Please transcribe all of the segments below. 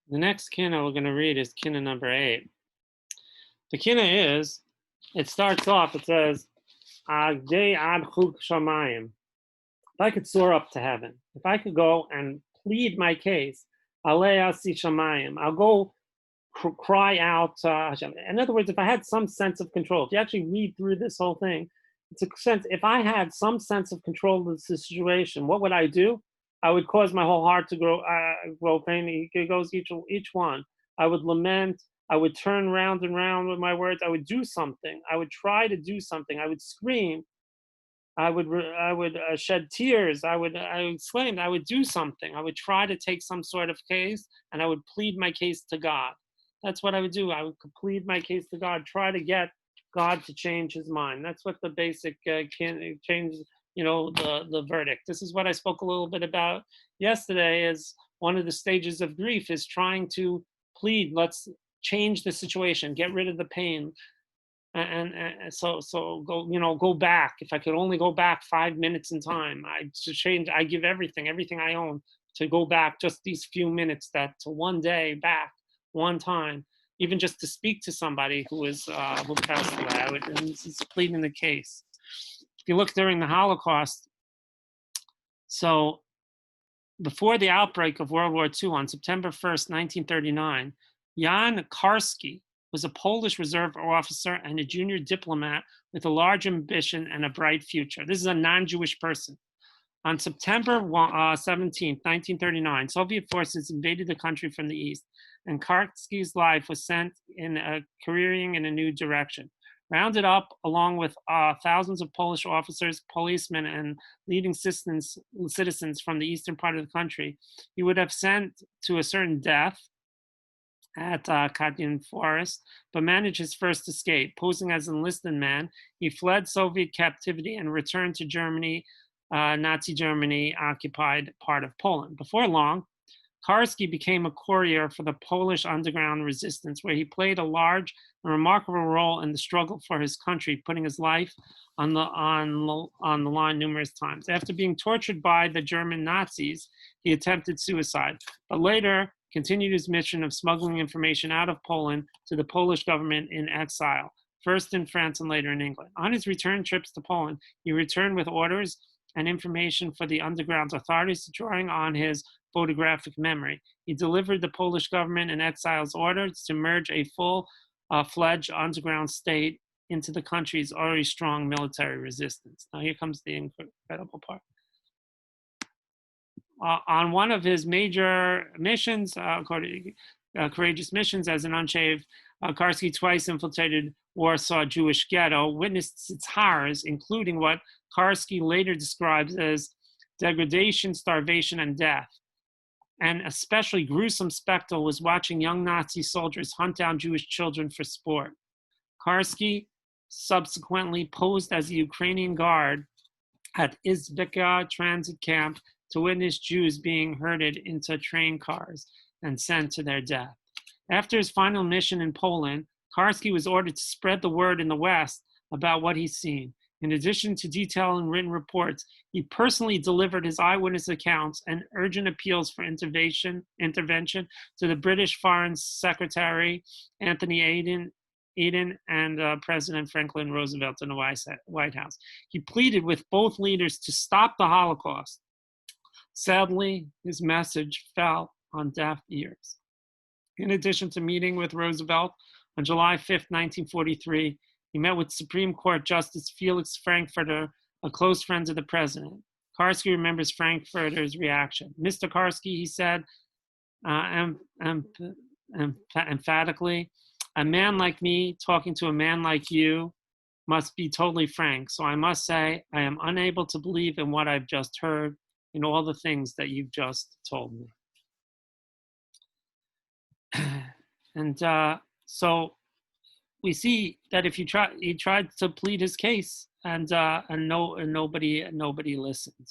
The next kinna we're going to read is kinna number 8. The kinna is, it starts off, it says, Agdei ad chuk shamayim. If I could soar up to heaven, if I could go and plead my case, alei asi shamayim, I'll go cry out to Hashem. In other words, if I had some sense of control, if you actually read through this whole thing, it's a sense, if I had some sense of control of the situation, what would I do? I would cause my whole heart to grow pain. It goes each one. I would lament. I would turn round and round with my words. I would do something. I would try to do something. I would scream. I would shed tears. I would exclaim. I would do something. I would try to take some sort of case, and I would plead my case to God. That's what I would do. I would plead my case to God. Try to get God to change His mind. That's what the basic can change. The verdict. This is what I spoke a little bit about yesterday. Is one of the stages of grief is trying to plead. Let's change the situation. Get rid of the pain. And so go back. If I could only go back 5 minutes in time, I give everything I own to go back just these few minutes, that to one day back, one time, even just to speak to somebody who passed away. And this is pleading the case. If you look during the Holocaust, so before the outbreak of World War II on September 1st, 1939, Jan Karski was a Polish reserve officer and a junior diplomat with a large ambition and a bright future. This is a non-Jewish person. On September 17th, 1939, Soviet forces invaded the country from the east, and Karski's life was sent careering in a new direction. Rounded up along with thousands of Polish officers, policemen, and leading citizens from the eastern part of the country, he would have sent to a certain death at Katyn Forest, but managed his first escape. Posing as an enlisted man, he fled Soviet captivity and returned to Germany, Nazi Germany occupied part of Poland. Before long, Karski became a courier for the Polish underground resistance, where he played a large and remarkable role in the struggle for his country, putting his life on the line numerous times. After being tortured by the German Nazis, he attempted suicide, but later continued his mission of smuggling information out of Poland to the Polish government in exile, first in France and later in England. On his return trips to Poland, he returned with orders and information for the underground authorities, drawing on his photographic memory. He delivered the Polish government and exiles orders to merge a full-fledged underground state into the country's already strong military resistance. Now here comes the incredible part. On one of his major missions, courageous missions as an unshaved, Karski twice infiltrated Warsaw Jewish ghetto, witnessed its horrors, including what Karski later describes as degradation, starvation, and death. An especially gruesome spectacle was watching young Nazi soldiers hunt down Jewish children for sport. Karski subsequently posed as a Ukrainian guard at Izbeka transit camp to witness Jews being herded into train cars and sent to their death. After his final mission in Poland, Karski was ordered to spread the word in the West about what he's seen. In addition to detailed and written reports, he personally delivered his eyewitness accounts and urgent appeals for intervention to the British Foreign Secretary Anthony Eden and President Franklin Roosevelt in the White House. He pleaded with both leaders to stop the Holocaust. Sadly, his message fell on deaf ears. In addition to meeting with Roosevelt on July 5th, 1943, he met with Supreme Court Justice Felix Frankfurter, a close friend of the president. Karski remembers Frankfurter's reaction. Mr. Karski, he said emphatically, a man like me talking to a man like you must be totally frank. So I must say I am unable to believe in what I've just heard, in all the things that you've just told me. And so we see that if he tried to plead his case, and nobody listened.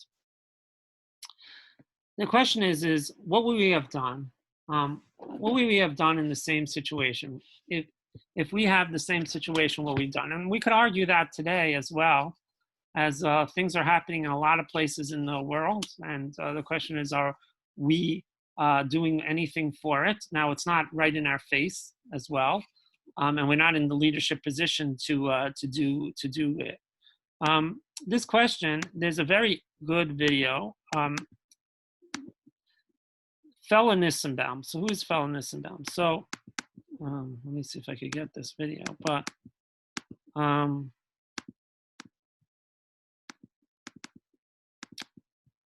The question is what would we have done? What would we have done in the same situation? If we have the same situation, what we've done, and we could argue that today as well, as things are happening in a lot of places in the world, and the question is, are we doing anything for it? Now, it's not right in our face as well, and we're not in the leadership position to do it. This question, there's a very good video. Fela Nissenbaum. So who is Fela Nissenbaum? So let me see if I could get this video, but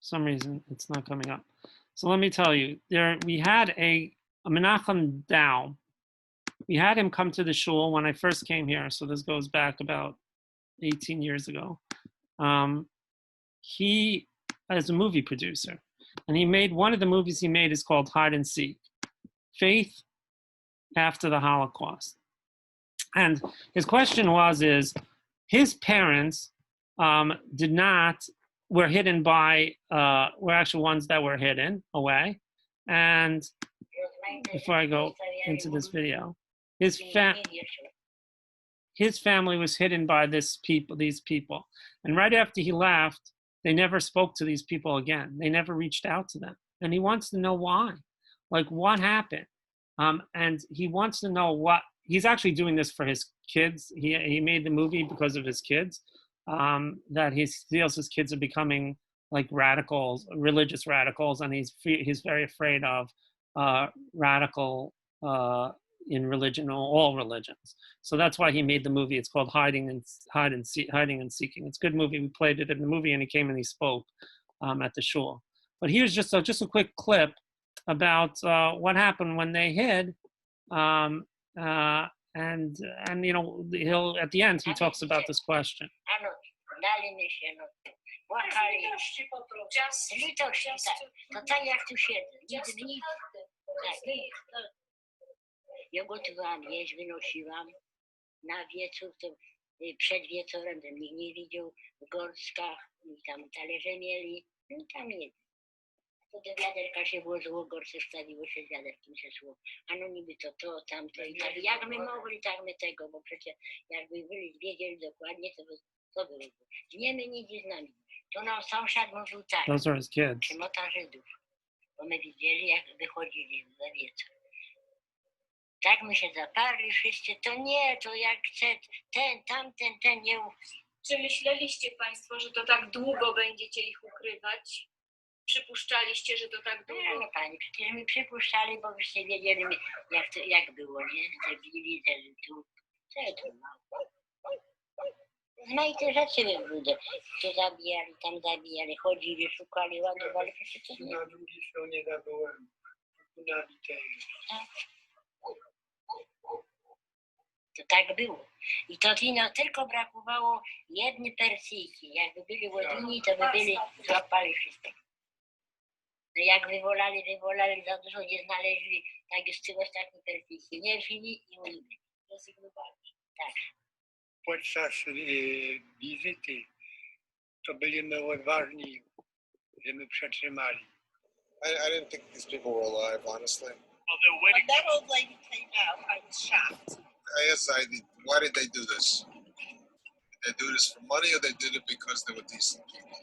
some reason it's not coming up. So let me tell you, we had a Menachem Dow. We had him come to the shul when I first came here. So this goes back about 18 years ago. He is a movie producer, and he made one of the movies he made is called Hide and Seek, Faith After the Holocaust. And his question is his parents were hidden by, were actually ones that were hidden away. And before I go into this video, his family was hidden by these people. And right after he left, they never spoke to these people again. They never reached out to them. And he wants to know why. Like, what happened? And he wants to know what, he's actually doing this for his kids. He made the movie because of his kids, that he feels his kids are becoming like radicals, religious radicals, and he's very afraid of radical in religion, or all religions. So that's why he made the movie. It's called Hiding and Seeking. It's a good movie. We played it in the movie, and he came and he spoke at the shul. But here's just a quick clip about what happened when they hid. And you know, he'll at the end he talks about this question. Ja gotowałam, jeść wynosiłam na wieczór, to przed wieczorem ten nikt nie widział w gorskach, i tam talerze mieli, no i tam jedli. To do wiaderka się włożyło, gorsze wstawiło się z wiaderkiem, się szło. A no niby to, tamto i tak. Jak my mogli, tak my tego, bo przecież jakby byli wiedzieli dokładnie, to było. Nie my, nic z nami. To nam sąsiad mówił tak, przymota Żydów, bo my widzieli, jak wychodzili za wieczór. Tak my się zaparli wszyscy, to nie, to jak chce ten, tamten, ten nie ów. Czy myśleliście Państwo, że to tak długo będziecie ich ukrywać? Przypuszczaliście, że to tak długo? Nie, no pani, przecież my przypuszczali, bo byście wiedzieli, jak było, nie? Że bili, że tu, co tu znajte rzeczy we wródę. Tu zabijali, tam zabijali, chodzili, szukali, ładowali, przecież nie. Na drugiej stronie byłem, na litery. To tak było. I to wino tylko brakowało jednej Persyjki. Jakby byli łodyni, to by byli, złapali wszystko. No jak wywolali za dużo, nie znaleźli, tak już trzy ostatnie Persyjki. Nie wzięli i unikli. Rezygnowali. Tak. Podczas wizyty to byli my odważni, że my przetrzymali. I didn't think these people were alive, honestly. When that old lady came out, I was shocked. I guess why did they do this? they do this for money or they did it because they were decent people?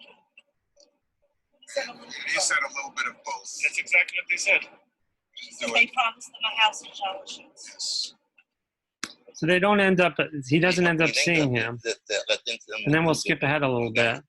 He said a little bit of both. That's exactly what they said. Do They it. promised them a house in Shalashin. Yes. So they don't end up. He doesn't end up seeing him. And then we'll skip ahead a little bit.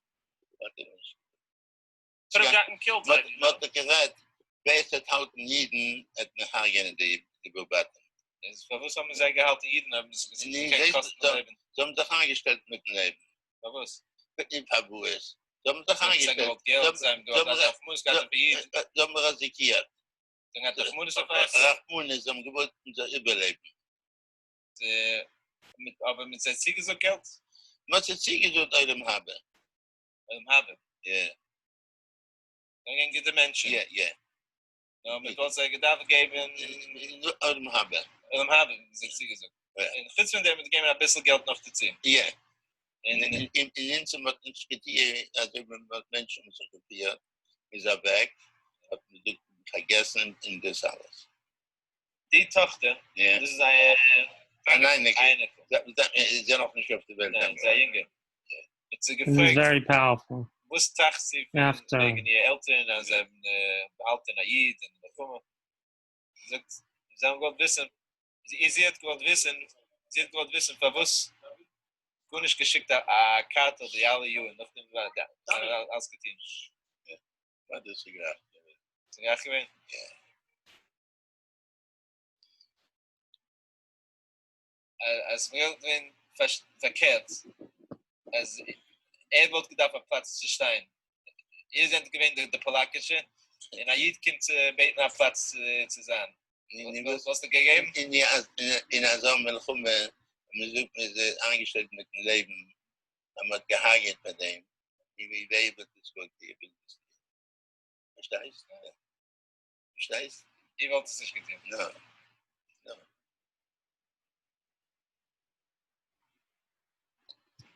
Could have gotten killed by them. Wat ik gezegd, wees het houten Jiden het nagagenen die bebatten. Is verwus haben sie gehalten Jeden, haben sie Nee, kein deze- Kosten leben. Ze hebben zich aangesteld met een leven. Verwus. Het niet taboe is. Ze hebben zich Sie haben aangesteld. gewollt Geld, sie haben gewollt, also auf Mus, gerade für Jeden. Ze hebben gerisikeerd. Dann hat der Schmunis auf was. Rachmoen is om gewollt te überleben. Aber mit seinem Ziege so Geld, Wat ze zieken zo'n item hebben. haben. Ja, Dann gehen die Menschen. ja, ja. Ja, mit Gott sei gedacht geben, Item hebben. haben, mit seinem Ziege so. In Fitz von dem, geben wir ein bisschen Geld noch zu ziehen. Ja. In In Insen wat een schetier, als ik wat mensen om zich gevierd, is er weg. Heb ik vergessen in dit alles. die Tochter, Ja. das ist eine Eine. Dat is ja nog niet op de wereld. sehr junge. Jetzt sie This is gefragt, very powerful. was tacht sie After. wegen ihr Eltern, als sie haben behalten Aid und was immer. Sie sagt, sie haben gewollt wissen, sie hat gewollt wissen, für was Kunisch geschickt a Karte, die alle Jungen, noch dem war da, als getein. Dat is graag. Ist ja gewesen? Als wir wenn verkehrt, als wird gedacht, auf Platz zu stehen. Ihr seid gewesen der Polakische, und Aid kommt beten auf Platz zu sein. Was du gegeben? In Azam Melchume, we zijn aangesteld met een leven, en wat gehaagd met hem. Die weet wat het goed is. Versta je? Versta je? Ihr wollt es nicht getan. No.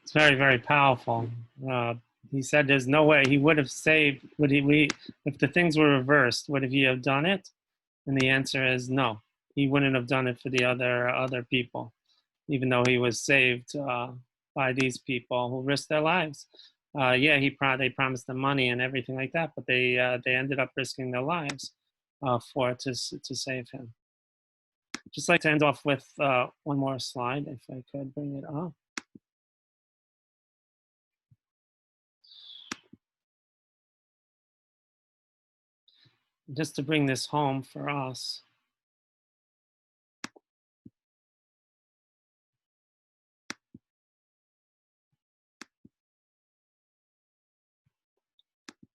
It's very, very powerful. He said there's no way he would have saved. If the things were reversed, would he have done it? And the answer is no. He wouldn't have done it for the other people, even though he was saved by these people who risked their lives. Yeah, they promised them money and everything like that, but they ended up risking their lives to save him. Just like to end off with one more slide, if I could bring it up. Just to bring this home for us.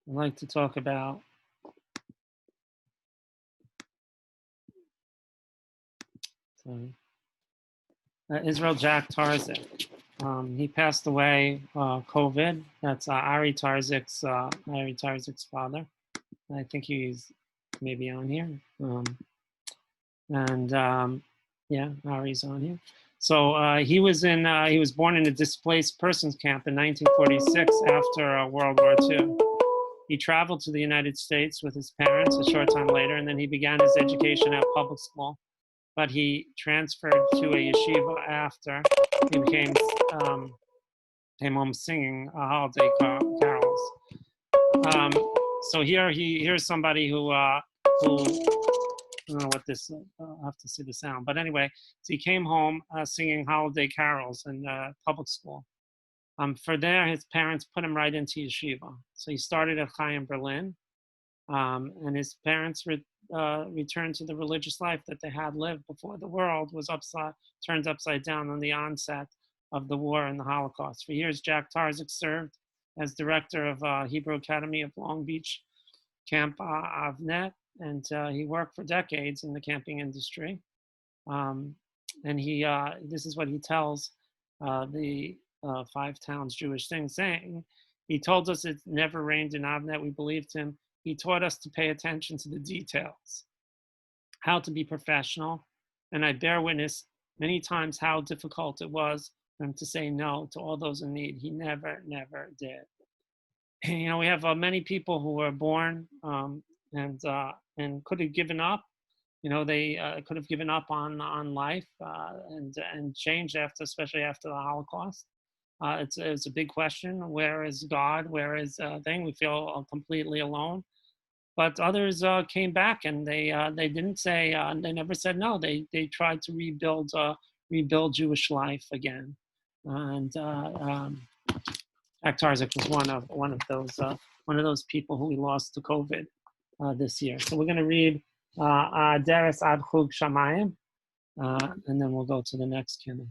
I'd like to talk about Israel Jack Tarzik. He passed away COVID. That's Ari Tarzik's father. I think he's maybe on here. Yeah, Ari's on here. So he was born in a displaced persons camp in 1946 after World War II. He traveled to the United States with his parents a short time later, and then he began his education at public school. But he transferred to a yeshiva after he came home singing holiday carols. So here's somebody who I don't know what this. I'll have to see the sound. But anyway, so he came home singing holiday carols in public school. For there, his parents put him right into yeshiva. So he started at Chai in Berlin, and his parents returned to the religious life that they had lived before the world was turned upside down on the onset of the war and the Holocaust. For years, Jack Tarzik served as director of Hebrew Academy of Long Beach Camp Avnet, and he worked for decades in the camping industry. And this is what he tells the Five Towns Jewish thing, saying, he told us it never rained in Avnet. We believed him. He taught us to pay attention to the details, how to be professional. And I bear witness many times how difficult it was for him to say no to all those in need. He never, never did. You know, we have many people who were born and could have given up. You know, they could have given up on life and changed especially after the Holocaust. It's a big question. Where is God? Where is thing? We feel completely alone. But others came back and they didn't say they never said no. They tried to rebuild Jewish life again. And Jack Tarzik was one of those people who we lost to COVID this year. So we're going to read Deres Ad Chug Shamayim, and then we'll go to the next kinna.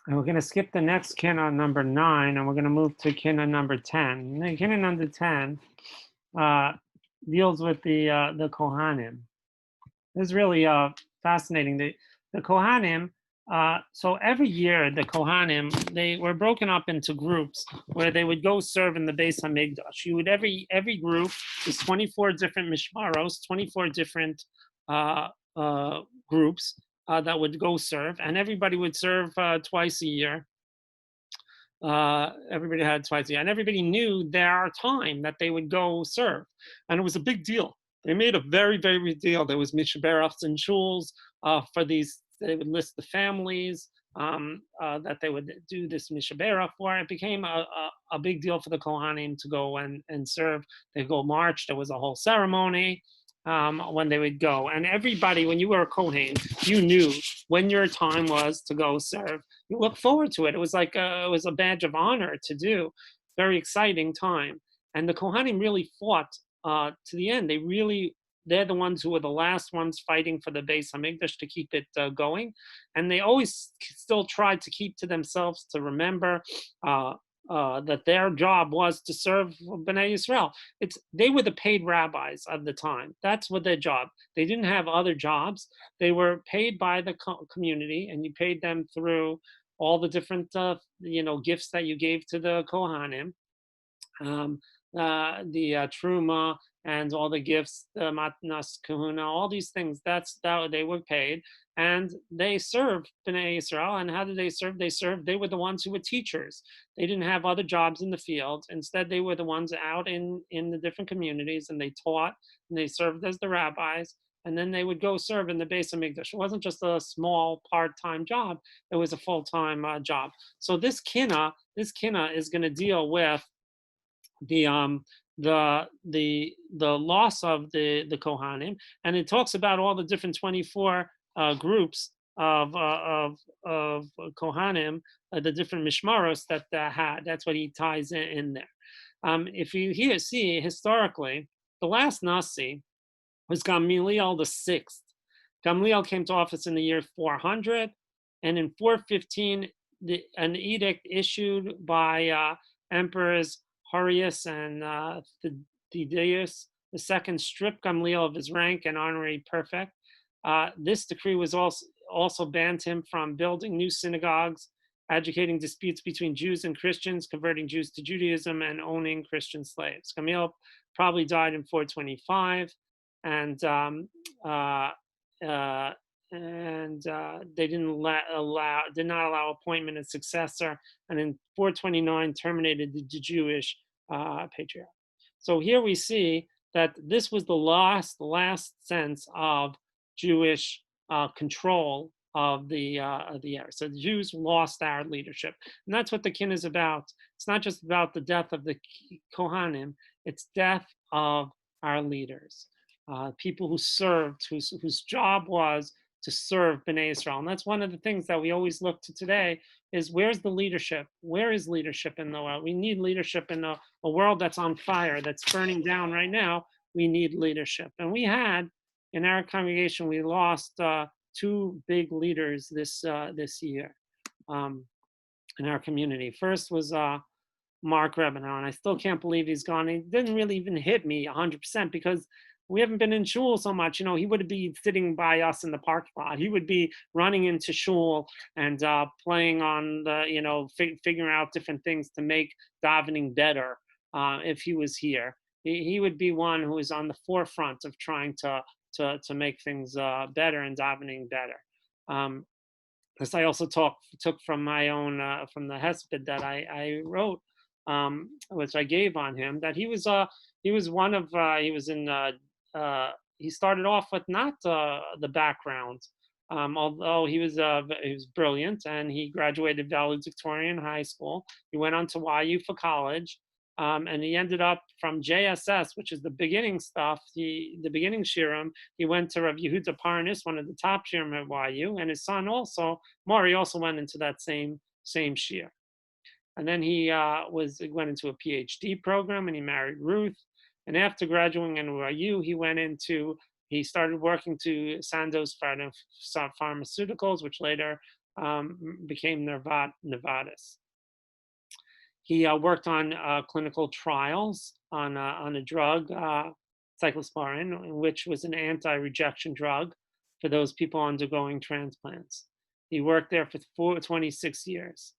And we're going to skip the next kinna number 9, and we're going to move to kinna number 10. And kinna number 10 deals with the Kohanim. This is really fascinating. The Kohanim, so every year the Kohanim, they were broken up into groups where they would go serve in the Beis Hamikdash. You would every group is 24 different mishmaros, 24 different groups that would go serve, and everybody would serve twice a year. Everybody had twice a year, and everybody knew their time that they would go serve, and it was a big deal. They made a very, very big deal. There was mishberachs and shuls for these. They would list the families that they would do this mishberach for. It became a big deal for the Kohanim to go and serve. They go march. There was a whole ceremony when they would go, and everybody, when you were a Kohen, you knew when your time was to go serve. You look forward to it. It was like it was a badge of honor to do. Very exciting time, and the Kohanim really fought to the end. They're the ones who were the last ones fighting for the Beis Hamikdash to keep it going, and they always still tried to keep to themselves to remember that their job was to serve Bnei Yisrael. They were the paid rabbis of the time. That's what their job. They didn't have other jobs. They were paid by the community, and you paid them through all the different gifts that you gave to the Kohanim. The truma and all the gifts, the matnas kahuna, all these things. That's how they were paid, and they served Bnei Yisrael. And how did they serve? They were the ones who were teachers. They didn't have other jobs in the field. Instead, they were the ones out in the different communities, and they taught and they served as the rabbis. and then they would go serve in the Beis Hamikdash. It wasn't just a small part-time job; it was a full-time job. So this kinna is going to deal with the loss of the Kohanim, and it talks about all the different 24 groups of Kohanim, the different mishmaros that had. That's what he ties in there. If you see historically, the last Nasi was Gamliel the sixth. Gamliel came to office in the year 400, and in 415, an edict issued by emperors Horus and Thaddeus II stripped Gamliel of his rank and honorary prefect. This decree was also banned him from building new synagogues, adjudicating disputes between Jews and Christians, converting Jews to Judaism, and owning Christian slaves. Gamliel probably died in 425, and they did not allow appointment of successor, and in 429 terminated the Jewish patriarch. So here we see that this was the last sense of Jewish control of the area. So the Jews lost our leadership, and that's what the kin is about. It's not just about the death of the Kohanim; it's death of our leaders, people who served, whose job was to serve Bnei Israel. And that's one of the things that we always look to today is where's the leadership? Where is leadership in the world? We need leadership in a world that's on fire, that's burning down right now. We need leadership. And we had, in our congregation, we lost two big leaders this year in our community. First was Mark Rebenow, and I still can't believe he's gone. It didn't really even hit me 100% because we haven't been in shul so much. He would be sitting by us in the parking lot. He would be running into shul and playing on the, figuring out different things to make davening better if he was here. He would be one who is on the forefront of trying to make things better and davening better. This I also took from my own, from the hesped that I wrote, which I gave on him, that he was one of, he started off with not the background, although he was brilliant, and he graduated valedictorian high school. He went on to YU for college, and he ended up from JSS, which is the beginning stuff, the beginning shiurim. He went to Rav Yehuda Parnas, one of the top shiurim at YU, and his son also, Maury, also went into that same shiur. And then he went into a PhD program, and he married Ruth. And after graduating in YU, he started working to Sandoz Pharmaceuticals, which later became Novartis. He worked on clinical trials on a drug, cyclosporin, which was an anti-rejection drug for those people undergoing transplants. He worked there for 26 years.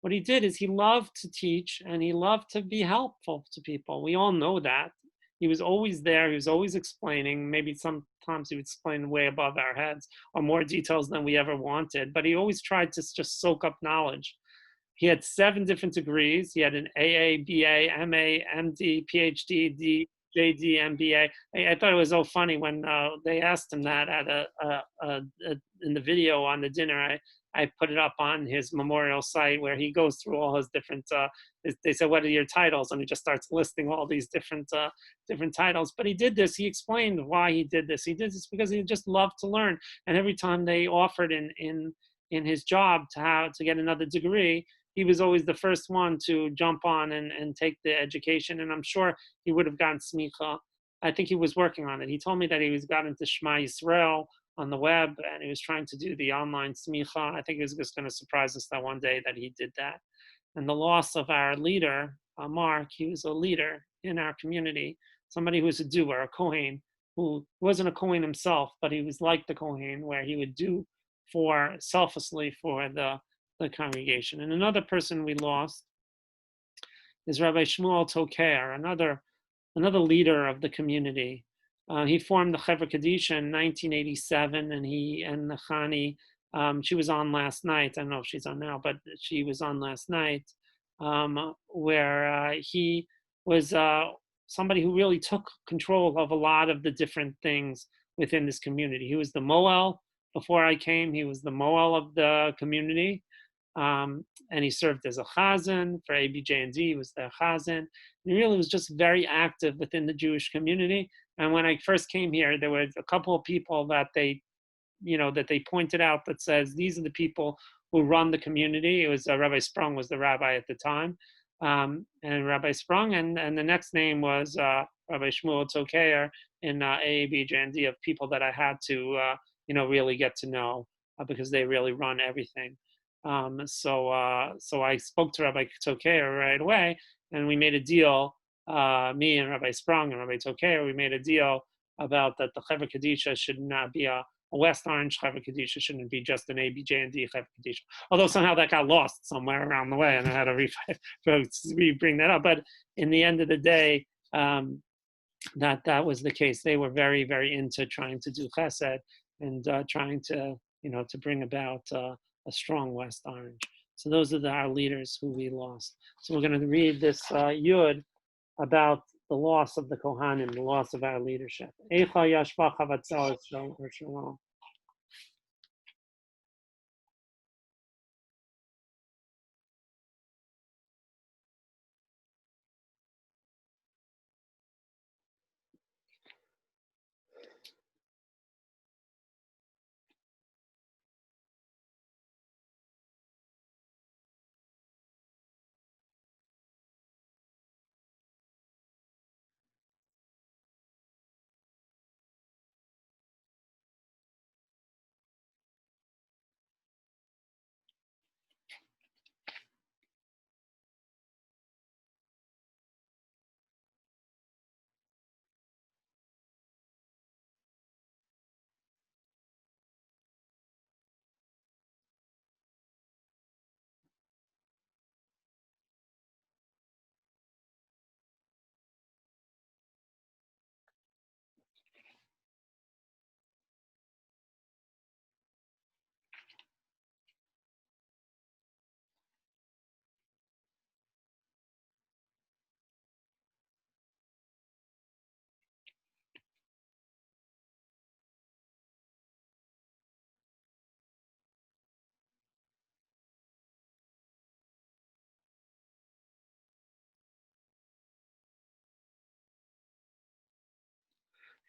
What he did is he loved to teach, and he loved to be helpful to people. We all know that. He was always there. He was always explaining. Maybe sometimes he would explain way above our heads or more details than we ever wanted. But he always tried to just soak up knowledge. He had 7 different degrees. He had an AA, BA, MA, MD, PhD, JD, MBA. I thought it was so funny when they asked him that in the video on the dinner. I put it up on his memorial site where he goes through all his different, they said, what are your titles? And he just starts listing all these different titles. But he did this, he explained why he did this. He did this because he just loved to learn. And every time they offered in his job to get another degree, he was always the first one to jump on and take the education. And I'm sure he would have gotten smicha. I think he was working on it. He told me that he was got into Shema Yisrael on the web, and he was trying to do the online smicha. I think he was just going to surprise us that one day that he did that. And the loss of our leader, Mark, he was a leader in our community, somebody who was a doer, a Kohen, who wasn't a Kohen himself, but he was like the Kohen, where he would do selflessly for the congregation. And another person we lost is Rabbi Shmuel Toker, another leader of the community. He formed the Chevra Kadisha in 1987, and he and Chani, she was on last night. I don't know if she's on now, but she was on last night, where he was somebody who really took control of a lot of the different things within this community. He was the Moel before I came. He was the Moel of the community. And he served as a chazan for ABJ&Z. He was their chazan. He really was just very active within the Jewish community. And when I first came here, there were a couple of people that they pointed out that says these are the people who run the community. It was Rabbi Sprung was the rabbi at the time, and Rabbi Sprung, and the next name was Rabbi Shmuel Tokeyer in ABJ&Z, of people that I had to really get to know because they really run everything. So I spoke to Rabbi Tokeyer right away, and we made a deal. Me and Rabbi Sprung and Rabbi Tokeyer, we made a deal about that the Chevra Kadisha should not be a West Orange Chevra Kadisha, shouldn't be just an ABJ&D Chevra Kadisha. Although somehow that got lost somewhere around the way, and I had to bring that up. But in the end of the day, that was the case. They were very, very into trying to do Chesed and trying to to bring about a strong West Orange. So those are our leaders who we lost. So we're going to read this Yud about the loss of the Kohanim, the loss of our leadership.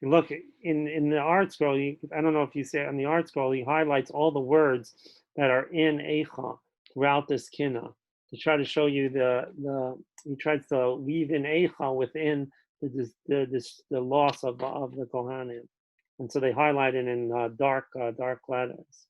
Look in the art scroll. I don't know if you see it on the art scroll. He highlights all the words that are in Eicha throughout this kinna to try to show you he tries to weave in Eicha within the loss of the Kohanim, and so they highlight it in dark letters.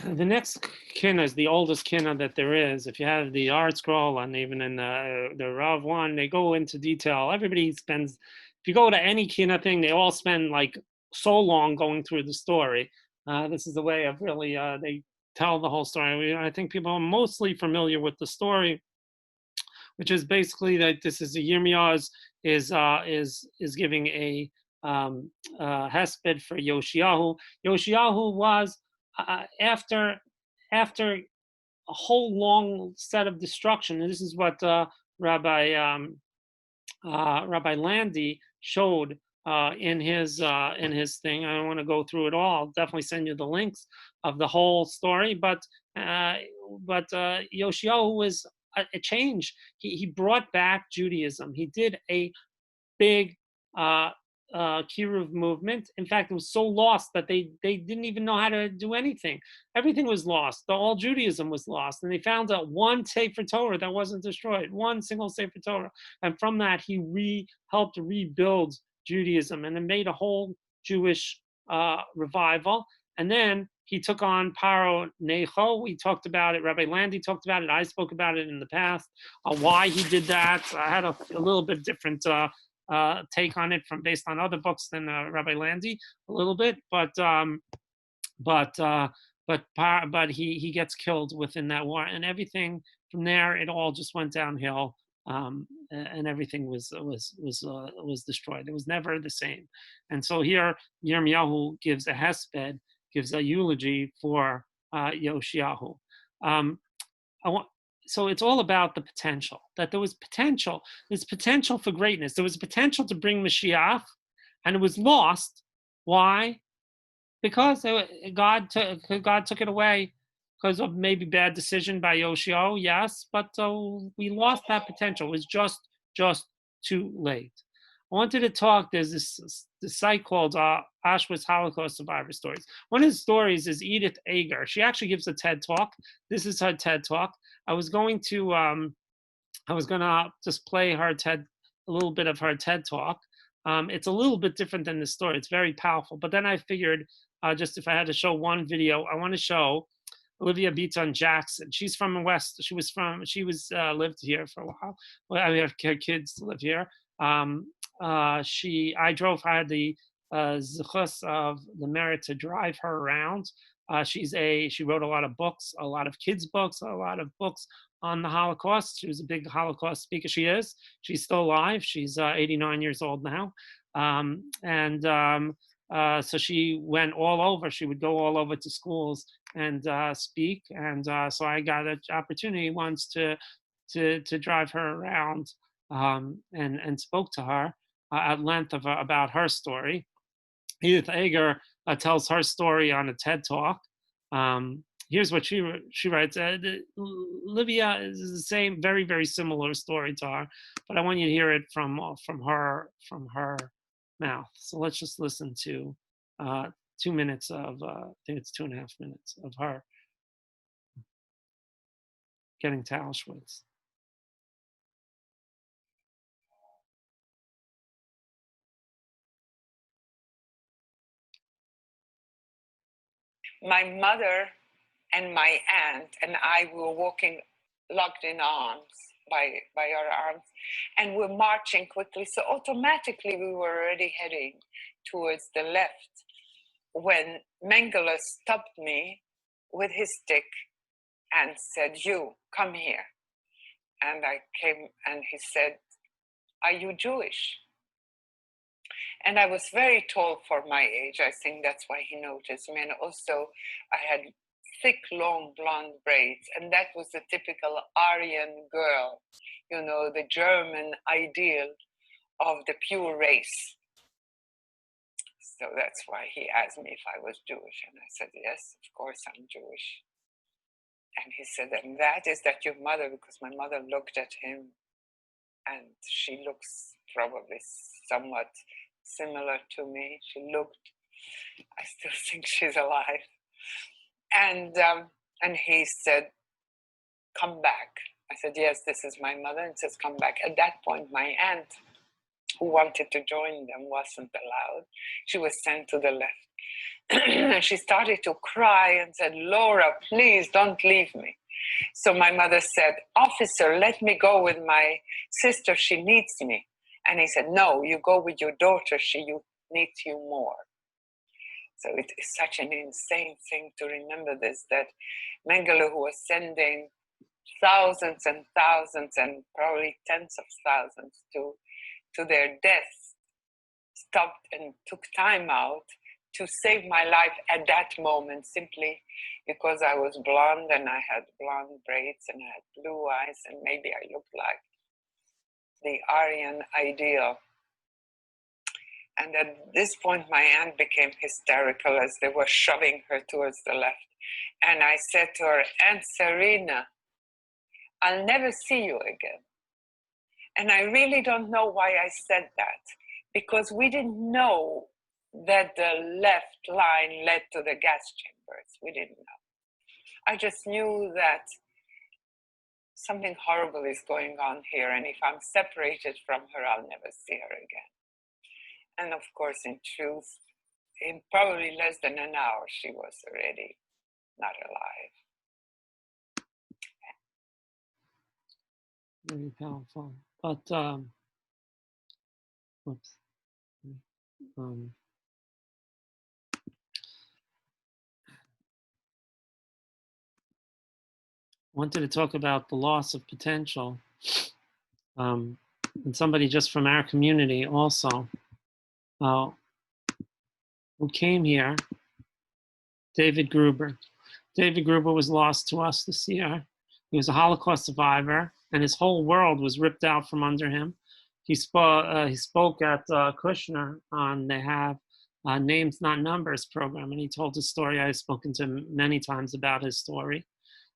The next kinna is the oldest kinna that there is. If you have the art scroll and even in the Rav one, they go into detail. Everybody spends, if you go to any kinna thing, they all spend like so long going through the story. This is the way of really, they tell the whole story. I think people are mostly familiar with the story, which is basically that this is Yirmiyah is giving a hesped for Yoshiyahu. Yoshiyahu was after a whole long set of destruction, and this is what Rabbi Landy showed in his thing. I don't want to go through it all. I'll definitely send you the links of the whole story. But Yoshiyahu was a change. He brought back Judaism. He did a big Kiruv movement. In fact, it was so lost that they didn't even know how to do anything. Everything was lost. All Judaism was lost. And they found out one Sefer Torah that wasn't destroyed, one single Sefer Torah. And from that, he helped rebuild Judaism and it made a whole Jewish revival. And then he took on Paro Necho. We talked about it. Rabbi Landy talked about it. I spoke about it in the past. Why he did that. I had a little bit different take on it from based on other books than Rabbi Landy a little bit, but he gets killed within that war, and everything from there it all just went downhill, and everything was destroyed. It was never the same, and so here Yirmiyahu gives a hesped, gives a eulogy for Yoshiyahu. So it's all about the potential, that there was potential. There's potential for greatness. There was potential to bring Mashiach, and it was lost. Why? Because God took it away because of maybe bad decision by Yoshio, yes, but we lost that potential. It was just too late. I wanted to talk, there's this site called Auschwitz Holocaust Survivor Stories. One of the stories is Edith Ager. She actually gives a TED Talk. This is her TED Talk. I was gonna just play a little bit of her TED Talk. It's a little bit different than the story. It's very powerful. But then I figured, just if I had to show one video, I want to show Olivia Beaton Jackson. She's from the West. She lived here for a while. Well, I have her kids live here. I had the zichus of the merit to drive her around. She wrote a lot of books, a lot of kids' books, a lot of books on the Holocaust. She was a big Holocaust speaker. She's still alive. She's 89 years old now. So she went all over. She would go all over to schools and speak. And so I got an opportunity once to drive her around and spoke to her at length about her story. Edith Ager tells her story on a TED Talk. Here's what she writes. Livia is the same, very, very similar story to her, but I want you to hear it from her mouth. So let's just listen to 2 minutes of, I think it's 2.5 minutes of her getting to Auschwitz. My mother and my aunt and I were walking locked in arms by our arms, and we're marching quickly. So automatically we were already heading towards the left when Mengele stopped me with his stick and said, "You, come here." And I came and he said, "Are you Jewish?" And I was very tall for my age. I think that's why he noticed me. And also I had thick, long blonde braids. And that was the typical Aryan girl, the German ideal of the pure race. So that's why he asked me if I was Jewish. And I said, yes, of course I'm Jewish. And he said, and that your mother? Because my mother looked at him and she looks probably somewhat similar to me. I still think she's alive. And he said, come back. I said, yes, this is my mother. And says, come back. At that point, my aunt, who wanted to join them, wasn't allowed. She was sent to the left. And she started to cry and said, Laura, please don't leave me. So my mother said, officer, let me go with my sister. She needs me. And he said, no, you go with your daughter. She needs you more. So it is such an insane thing to remember this, that Mengele, who was sending thousands and thousands and probably tens of thousands to their deaths, stopped and took time out to save my life at that moment, simply because I was blonde and I had blonde braids and I had blue eyes and maybe I looked like the Aryan ideal. And at this point, my aunt became hysterical as they were shoving her towards the left. And I said to her, Aunt Serena, I'll never see you again. And I really don't know why I said that, because we didn't know that the left line led to the gas chambers. We didn't know. I just knew that something horrible is going on here, and if I'm separated from her, I'll never see her again. And of course, in truth, in probably less than an hour, she was already not alive. Very powerful. But whoops. Wanted to talk about the loss of potential. And somebody just from our community also, who came here, David Gruber. David Gruber was lost to us this year. He was a Holocaust survivor, and his whole world was ripped out from under him. He spoke at Kushner on, they have Names Not Numbers program, and he told his story. I've spoken to him many times about his story.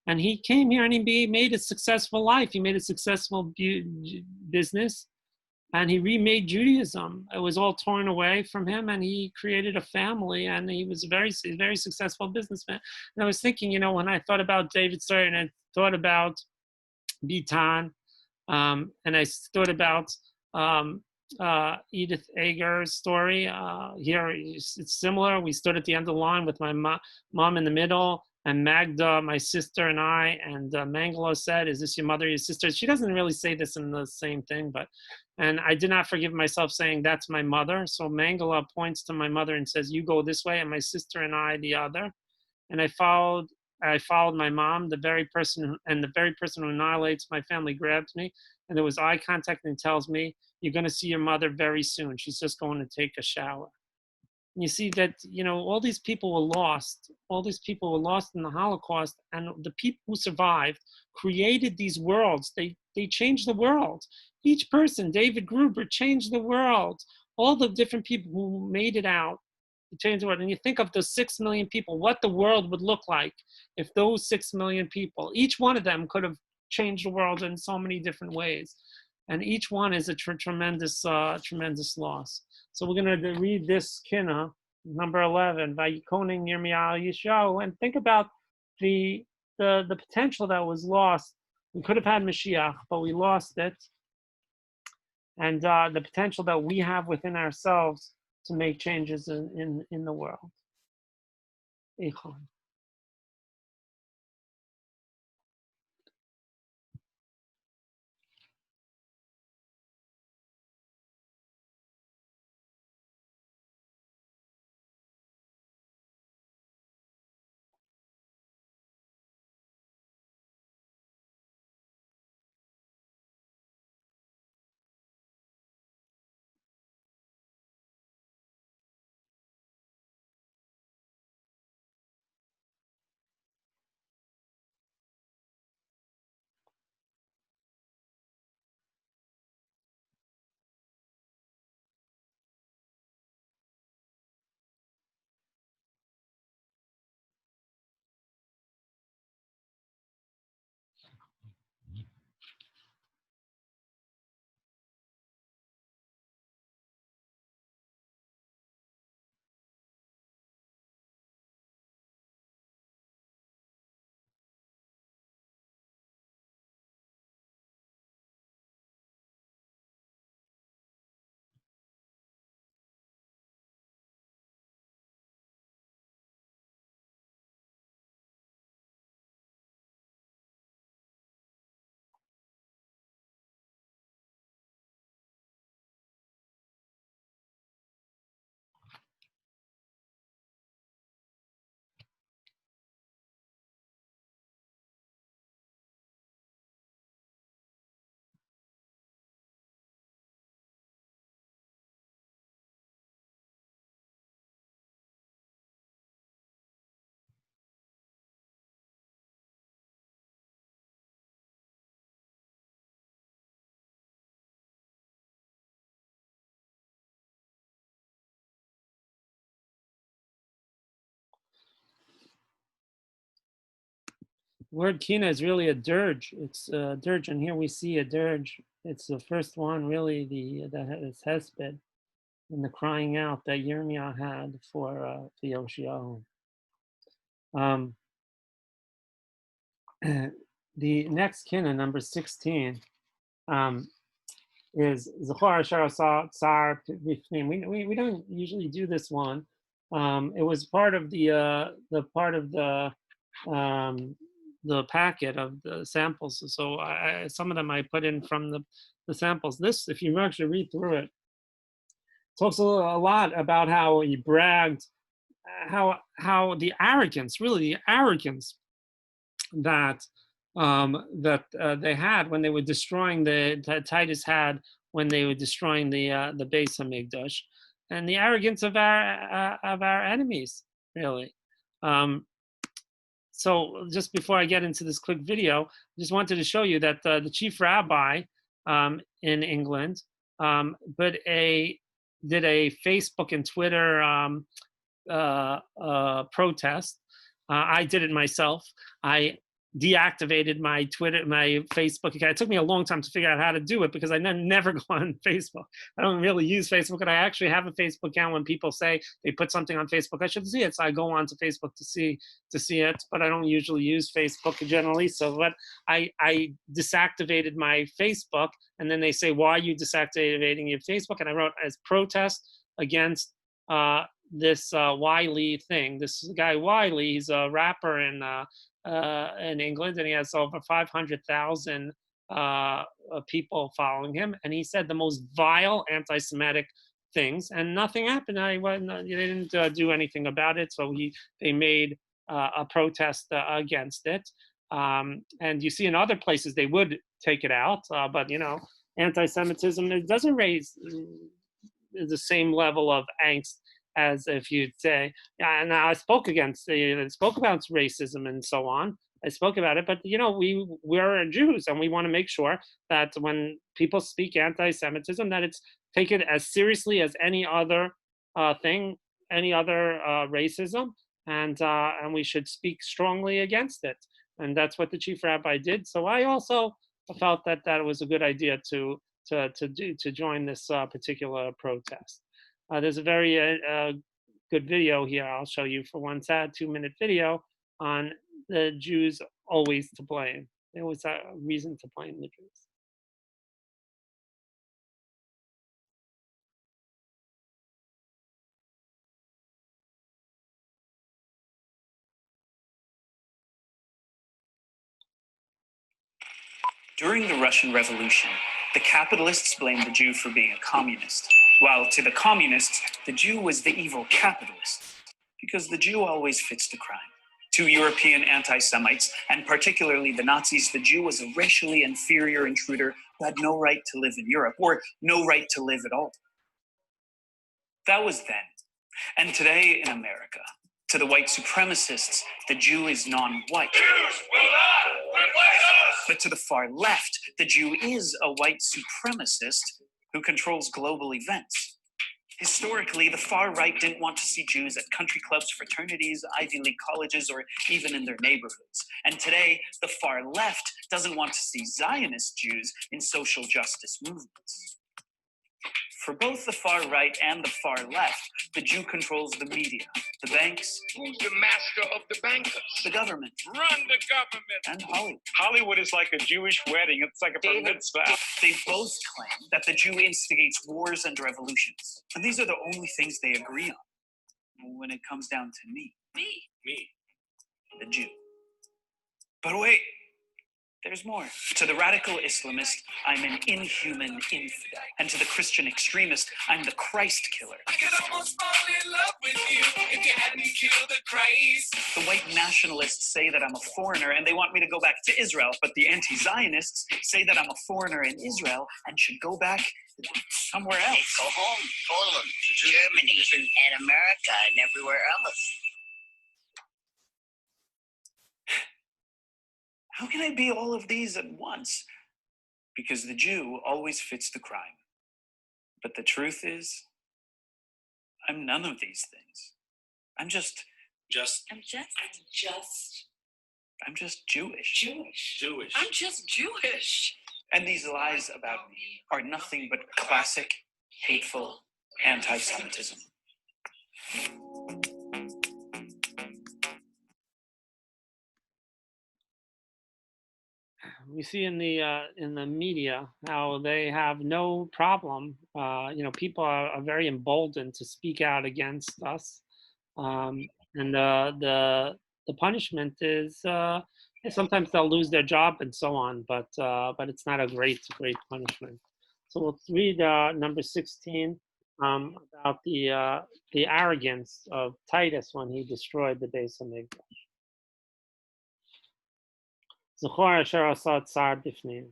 And he came here and he made a successful life. He made a successful business, and he remade Judaism. It was all torn away from him, and he created a family, and he was a very successful businessman. And I was thinking, you know, when I thought about David's story, and I thought about Bitan, and I thought about Edith Ager's story. Here, it's similar. We stood at the end of the line with my mom in the middle, and Magda, my sister, and I, and Mangala said, is this your mother, your sister? She doesn't really say this in the same thing, but, and I did not forgive myself saying, that's my mother. So Mangala points to my mother and says, you go this way, and my sister and I the other. And I followed my mom, the very person who annihilates my family grabbed me, and there was eye contact, and tells me, you're going to see your mother very soon. She's just going to take a shower. And you see that, you know, all these people were lost. All these people were lost in the Holocaust, and the people who survived created these worlds. They changed the world. Each person, David Gruber, changed the world. All the different people who made it out, changed the world. And you think of those 6 million people, what the world would look like if those 6 million people, each one of them could have changed the world in so many different ways. And each one is a tremendous loss. So we're going to read this Kinna, number 11, Vayikoning Yirmiyahu Yishahu, and think about the potential that was lost. We could have had Mashiach, but we lost it. And the potential that we have within ourselves to make changes in the world. Eichon. word kina is really a dirge. It's a dirge, and here we see a dirge. It's the first one, really, it's hesped, and the crying out that Yirmiyah had for Yoshiyahu. The next kina, number 16, is Zachor Asher Tsar Bifnim. We don't usually do this one. It was part of the packet of the samples. So some of them I put in from the samples. This, if you actually read through it, talks a lot about how he bragged, how the arrogance, really the arrogance that they had when they were destroying that Titus had when they were destroying the Beis Hamikdash, and the arrogance of our enemies, really. So just before I get into this quick video, I just wanted to show you that the chief rabbi in England did a Facebook and Twitter protest. I did it myself. I deactivated my Twitter, my Facebook account. It took me a long time to figure out how to do it because I never go on Facebook. I don't really use Facebook, and I actually have a Facebook account. When people say they put something on Facebook, I should see it, so I go on to Facebook to see it. But I don't usually use Facebook generally. So, but I deactivated my Facebook, and then they say, "Why are you deactivating your Facebook?" And I wrote as protest against this Wiley thing. This guy Wiley, he's a rapper in England, and he has over 500,000 people following him. And he said the most vile anti-Semitic things, and nothing happened. They didn't do anything about it. So they made a protest against it. And you see in other places they would take it out, but anti-Semitism, it doesn't raise the same level of angst as if you'd say, yeah, and I spoke about racism and so on. I spoke about it, but we're Jews, and we want to make sure that when people speak anti-Semitism, that it's taken as seriously as any other thing, any other racism, and we should speak strongly against it. And that's what the chief rabbi did. So I also felt that was a good idea to join this particular protest. There's a very good video here I'll show you for one sad 2-minute video on the Jews always to blame. There was a reason to blame the Jews. During the Russian Revolution, the capitalists blamed the Jew for being a communist, while to the communists, the Jew was the evil capitalist, because the Jew always fits the crime. To European anti-Semites, and particularly the Nazis, the Jew was a racially inferior intruder who had no right to live in Europe, or no right to live at all. That was then. And today in America, to the white supremacists, the Jew is non-white. Jews will not replace us! But to the far left, the Jew is a white supremacist who controls global events. Historically, the far right didn't want to see Jews at country clubs, fraternities, Ivy League colleges, or even in their neighborhoods. And today, the far left doesn't want to see Zionist Jews in social justice movements. For both the far right and the far left, the Jew controls the media, the banks. Who's the master of the bankers? The government. Run the government. And Hollywood. Hollywood is like a Jewish wedding. It's like a bar mitzvah. They both claim that the Jew instigates wars and revolutions. And these are the only things they agree on. When it comes down to me. Me. The Jew. But wait. There's more. To the radical Islamist, I'm an inhuman infidel. And to the Christian extremist, I'm the Christ killer. I could almost fall in love with you if you hadn't killed the Christ. The white nationalists say that I'm a foreigner and they want me to go back to Israel. But the anti-Zionists say that I'm a foreigner in Israel and should go back somewhere else. Go home, Poland, to Germany, and America, and everywhere else. How can I be all of these at once? Because the Jew always fits the crime. But the truth is, I'm none of these things. I'm just I'm just Jewish. Jewish. I'm just Jewish. And these lies about me are nothing but classic, hateful anti-Semitism. We see in the media how they have no problem. People are very emboldened to speak out against us, and the punishment is sometimes they'll lose their job and so on. But it's not a great punishment. So we'll read number 16 about the arrogance of Titus when he destroyed the Beis Hamikdash. Zechor asher asa tsar bifnim.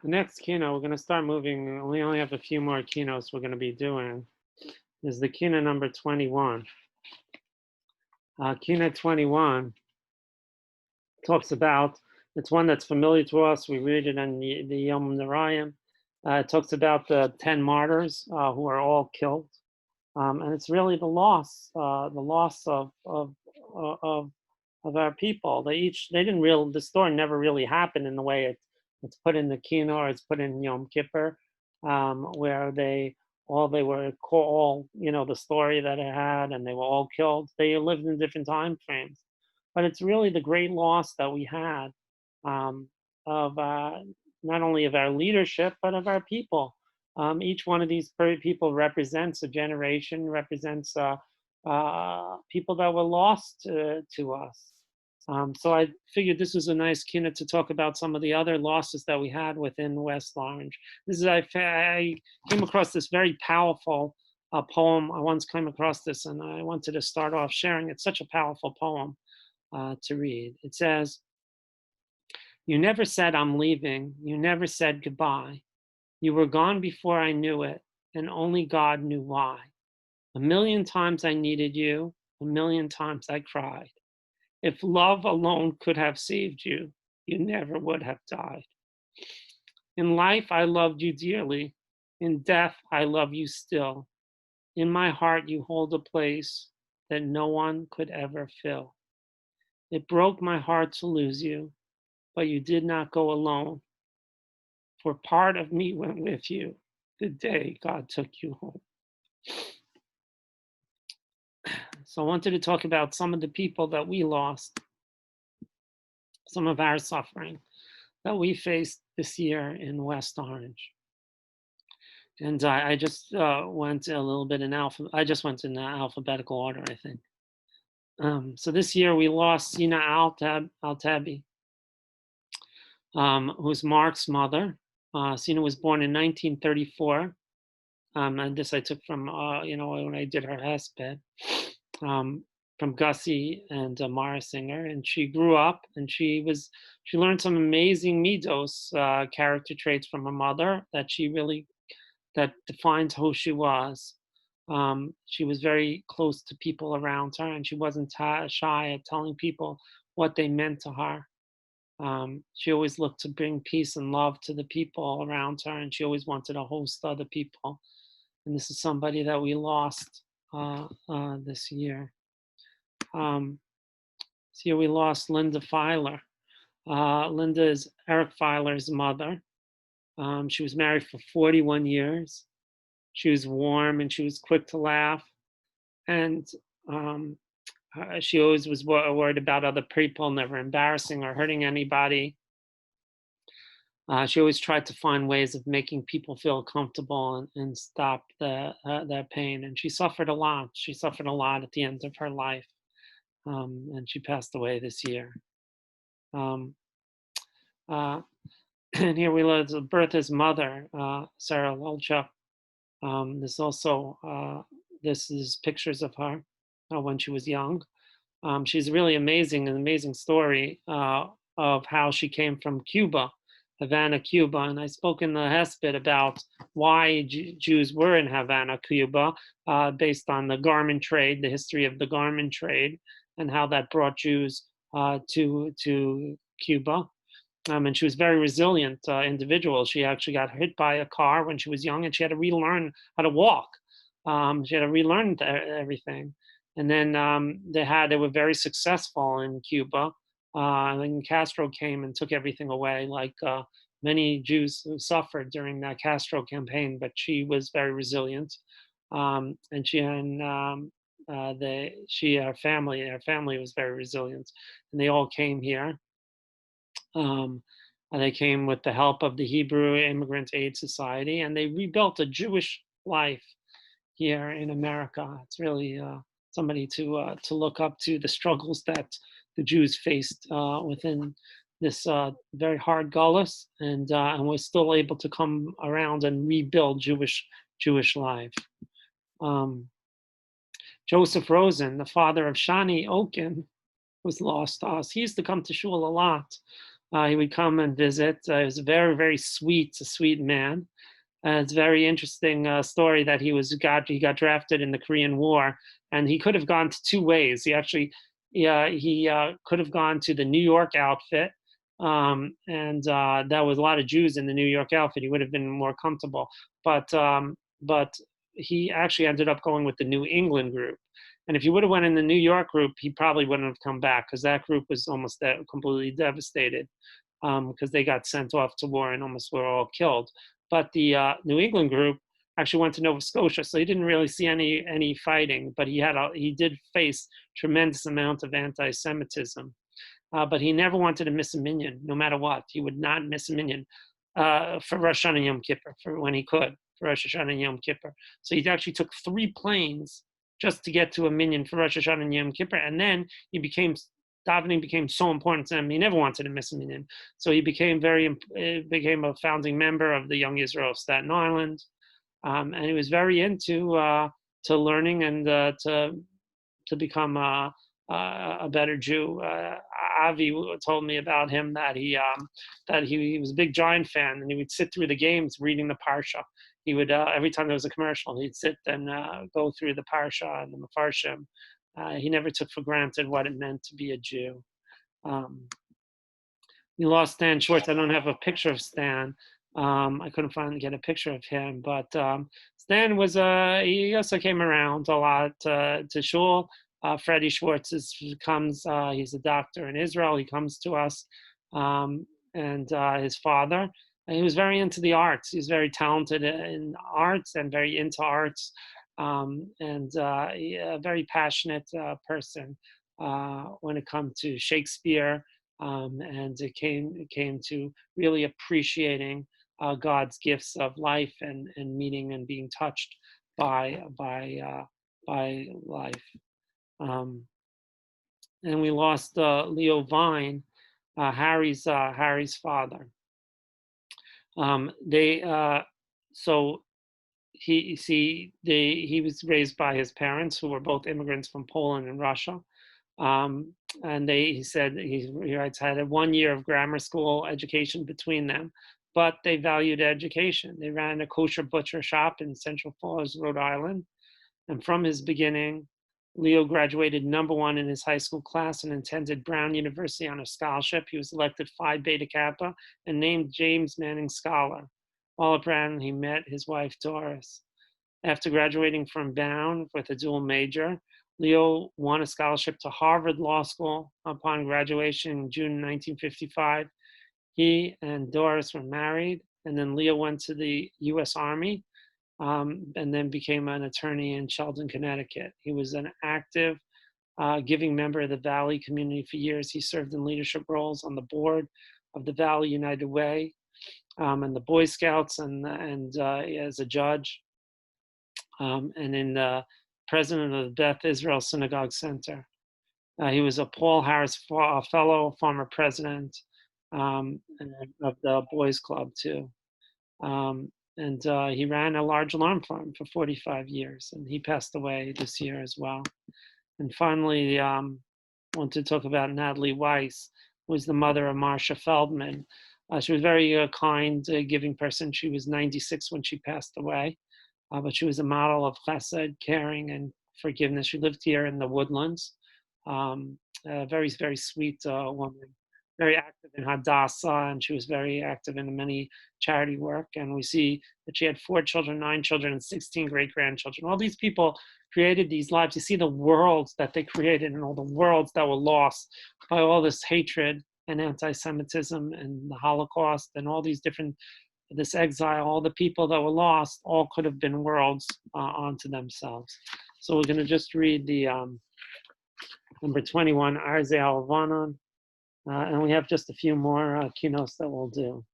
The next keynote, we're going to start moving. We only have a few more keynotes we're going to be doing. Is the keynote number 21. Keynote 21 talks about, it's one that's familiar to us. We read it in the Yom Narayim. It talks about the 10 martyrs who are all killed. And it's really the loss of our people. They didn't really, the story never really happened in the way it's put in the Kino or it's put in Yom Kippur, where they were all, the story that it had, and they were all killed. They lived in different time frames, but it's really the great loss that we had of not only of our leadership but of our people. Each one of these people represents a generation, represents people that were lost to us. So I figured this was a nice keynote to talk about some of the other losses that we had within West Orange. I came across this very powerful poem. I once came across this and I wanted to start off sharing. It's such a powerful poem to read. It says, "You never said I'm leaving. You never said goodbye. You were gone before I knew it, and only God knew why. A million times I needed you. A million times I cried. If love alone could have saved you, you never would have died. In life, I loved you dearly. In death, I love you still. In my heart, you hold a place that no one could ever fill. It broke my heart to lose you, but you did not go alone. For part of me went with you the day God took you home." So I wanted to talk about some of the people that we lost, some of our suffering that we faced this year in West Orange. And I just went a little bit I just went in alphabetical order, I think. So this year we lost Sina Al-Tabi, who's Mark's mother. Sina was born in 1934. And this I took from when I did her hesped, from Gussie and Mara Singer, and she grew up and she learned some amazing midos, character traits from her mother that defined who she was. She was very close to people around her, and she wasn't shy at telling people what they meant to her. She always looked to bring peace and love to the people around her, and she always wanted to host other people. And this is somebody that we lost this year. So here we lost Linda Filer. Linda is Eric Filer's mother. She was married for 41 years. She was warm and she was quick to laugh. And she always was worried about other people, never embarrassing or hurting anybody. She always tried to find ways of making people feel comfortable and stop their pain. And she suffered a lot. She suffered a lot at the end of her life. And she passed away this year. And here we look at Bertha's mother, Sarah Lolchuk. This is pictures of her when she was young. She's really amazing, an amazing story of how she came from Cuba, Havana, Cuba. And I spoke in the Hesped about why Jews were in Havana, Cuba, based on the garment trade, the history of the garment trade, and how that brought Jews to Cuba. And she was a very resilient individual. She actually got hit by a car when she was young, and she had to relearn how to walk. She had to relearn everything. And then they were very successful in Cuba. And then Castro came and took everything away, like many Jews who suffered during that Castro campaign. But she was very resilient, and her family was very resilient, and they all came here. They came with the help of the Hebrew Immigrant Aid Society, and they rebuilt a Jewish life here in America. It's really somebody to look up to, the struggles that the Jews faced within this very hard gullus, and we're still able to come around and rebuild Jewish life. Joseph Rosen, the father of Shani Oken, was lost to us. He used to come to shul a lot. He would come and visit. He was a very, very sweet man. It's a very interesting story that he got drafted in the Korean War, and he could have gone to two ways. He could have gone to the New York outfit, and there was a lot of Jews in the New York outfit. He would have been more comfortable, but he actually ended up going with the New England group. And if he would have went in the New York group, he probably wouldn't have come back, because that group was almost completely devastated, because they got sent off to war and almost were all killed. But the New England group actually went to Nova Scotia, so he didn't really see any fighting. But he did face tremendous amount of anti-Semitism. But he never wanted to miss a minyan, no matter what. He would not miss a minyan for Rosh Hashanah and Yom Kippur, for when he could, for Rosh Hashanah and Yom Kippur. So he actually took 3 planes just to get to a minyan for Rosh Hashanah and Yom Kippur. And then davening became so important to him, he never wanted to miss a minyan. So he became a founding member of the Young Israel of Staten Island. And he was very into to learning and to become a better Jew. Avi told me about him that he was a big Giant fan, and he would sit through the games reading the Parsha. He would every time there was a commercial, he'd sit and go through the Parsha and the Mefarshim. He never took for granted what it meant to be a Jew. We lost Stan Schwartz. I don't have a picture of Stan. I couldn't get a picture of him, but Stan was he also came around a lot to shul. Freddie Schwartz comes. He's a doctor in Israel. He comes to us, and his father. And he was very into the arts. He was very talented in arts and very into arts, and a very passionate person when it comes to Shakespeare. And it came to really appreciating God's gifts of life and meeting and being touched by life. And we lost Leo Vine, Harry's father. So he was raised by his parents, who were both immigrants from Poland and Russia. And he said, he writes, had a 1 year of grammar school education between them, but they valued education. They ran a kosher butcher shop in Central Falls, Rhode Island. And from his beginning, Leo graduated #1 in his high school class and attended Brown University on a scholarship. He was elected Phi Beta Kappa and named James Manning Scholar. While at Brown, he met his wife, Doris. After graduating from Brown with a dual major, Leo won a scholarship to Harvard Law School. Upon graduation in June 1955, he and Doris were married, and then Leo went to the U.S. Army, and then became an attorney in Sheldon, Connecticut. He was an active, giving member of the Valley community for years. He served in leadership roles on the board of the Valley United Way and the Boy Scouts, and as a judge, and in the president of the Beth Israel Synagogue Center. He was a Paul Harris Fellow, former president of the Boys Club too. And he ran a large alarm firm for 45 years, and he passed away this year as well. And finally, I want to talk about Natalie Weiss, who was the mother of Marcia Feldman. She was a very kind, giving person. She was 96 when she passed away, but she was a model of chesed, caring, and forgiveness. She lived here in the Woodlands. A very, very sweet woman, very active in Hadassah, and she was very active in many charity work. And we see that she had 4 children, 9 children, and 16 great-grandchildren. All these people created these lives. You see the worlds that they created and all the worlds that were lost by all this hatred and anti-Semitism and the Holocaust and all these different, this exile, all the people that were lost, all could have been worlds onto themselves. So we're going to just read the number 21, Arze Alvanon, and we have just a few more keynotes that we'll do.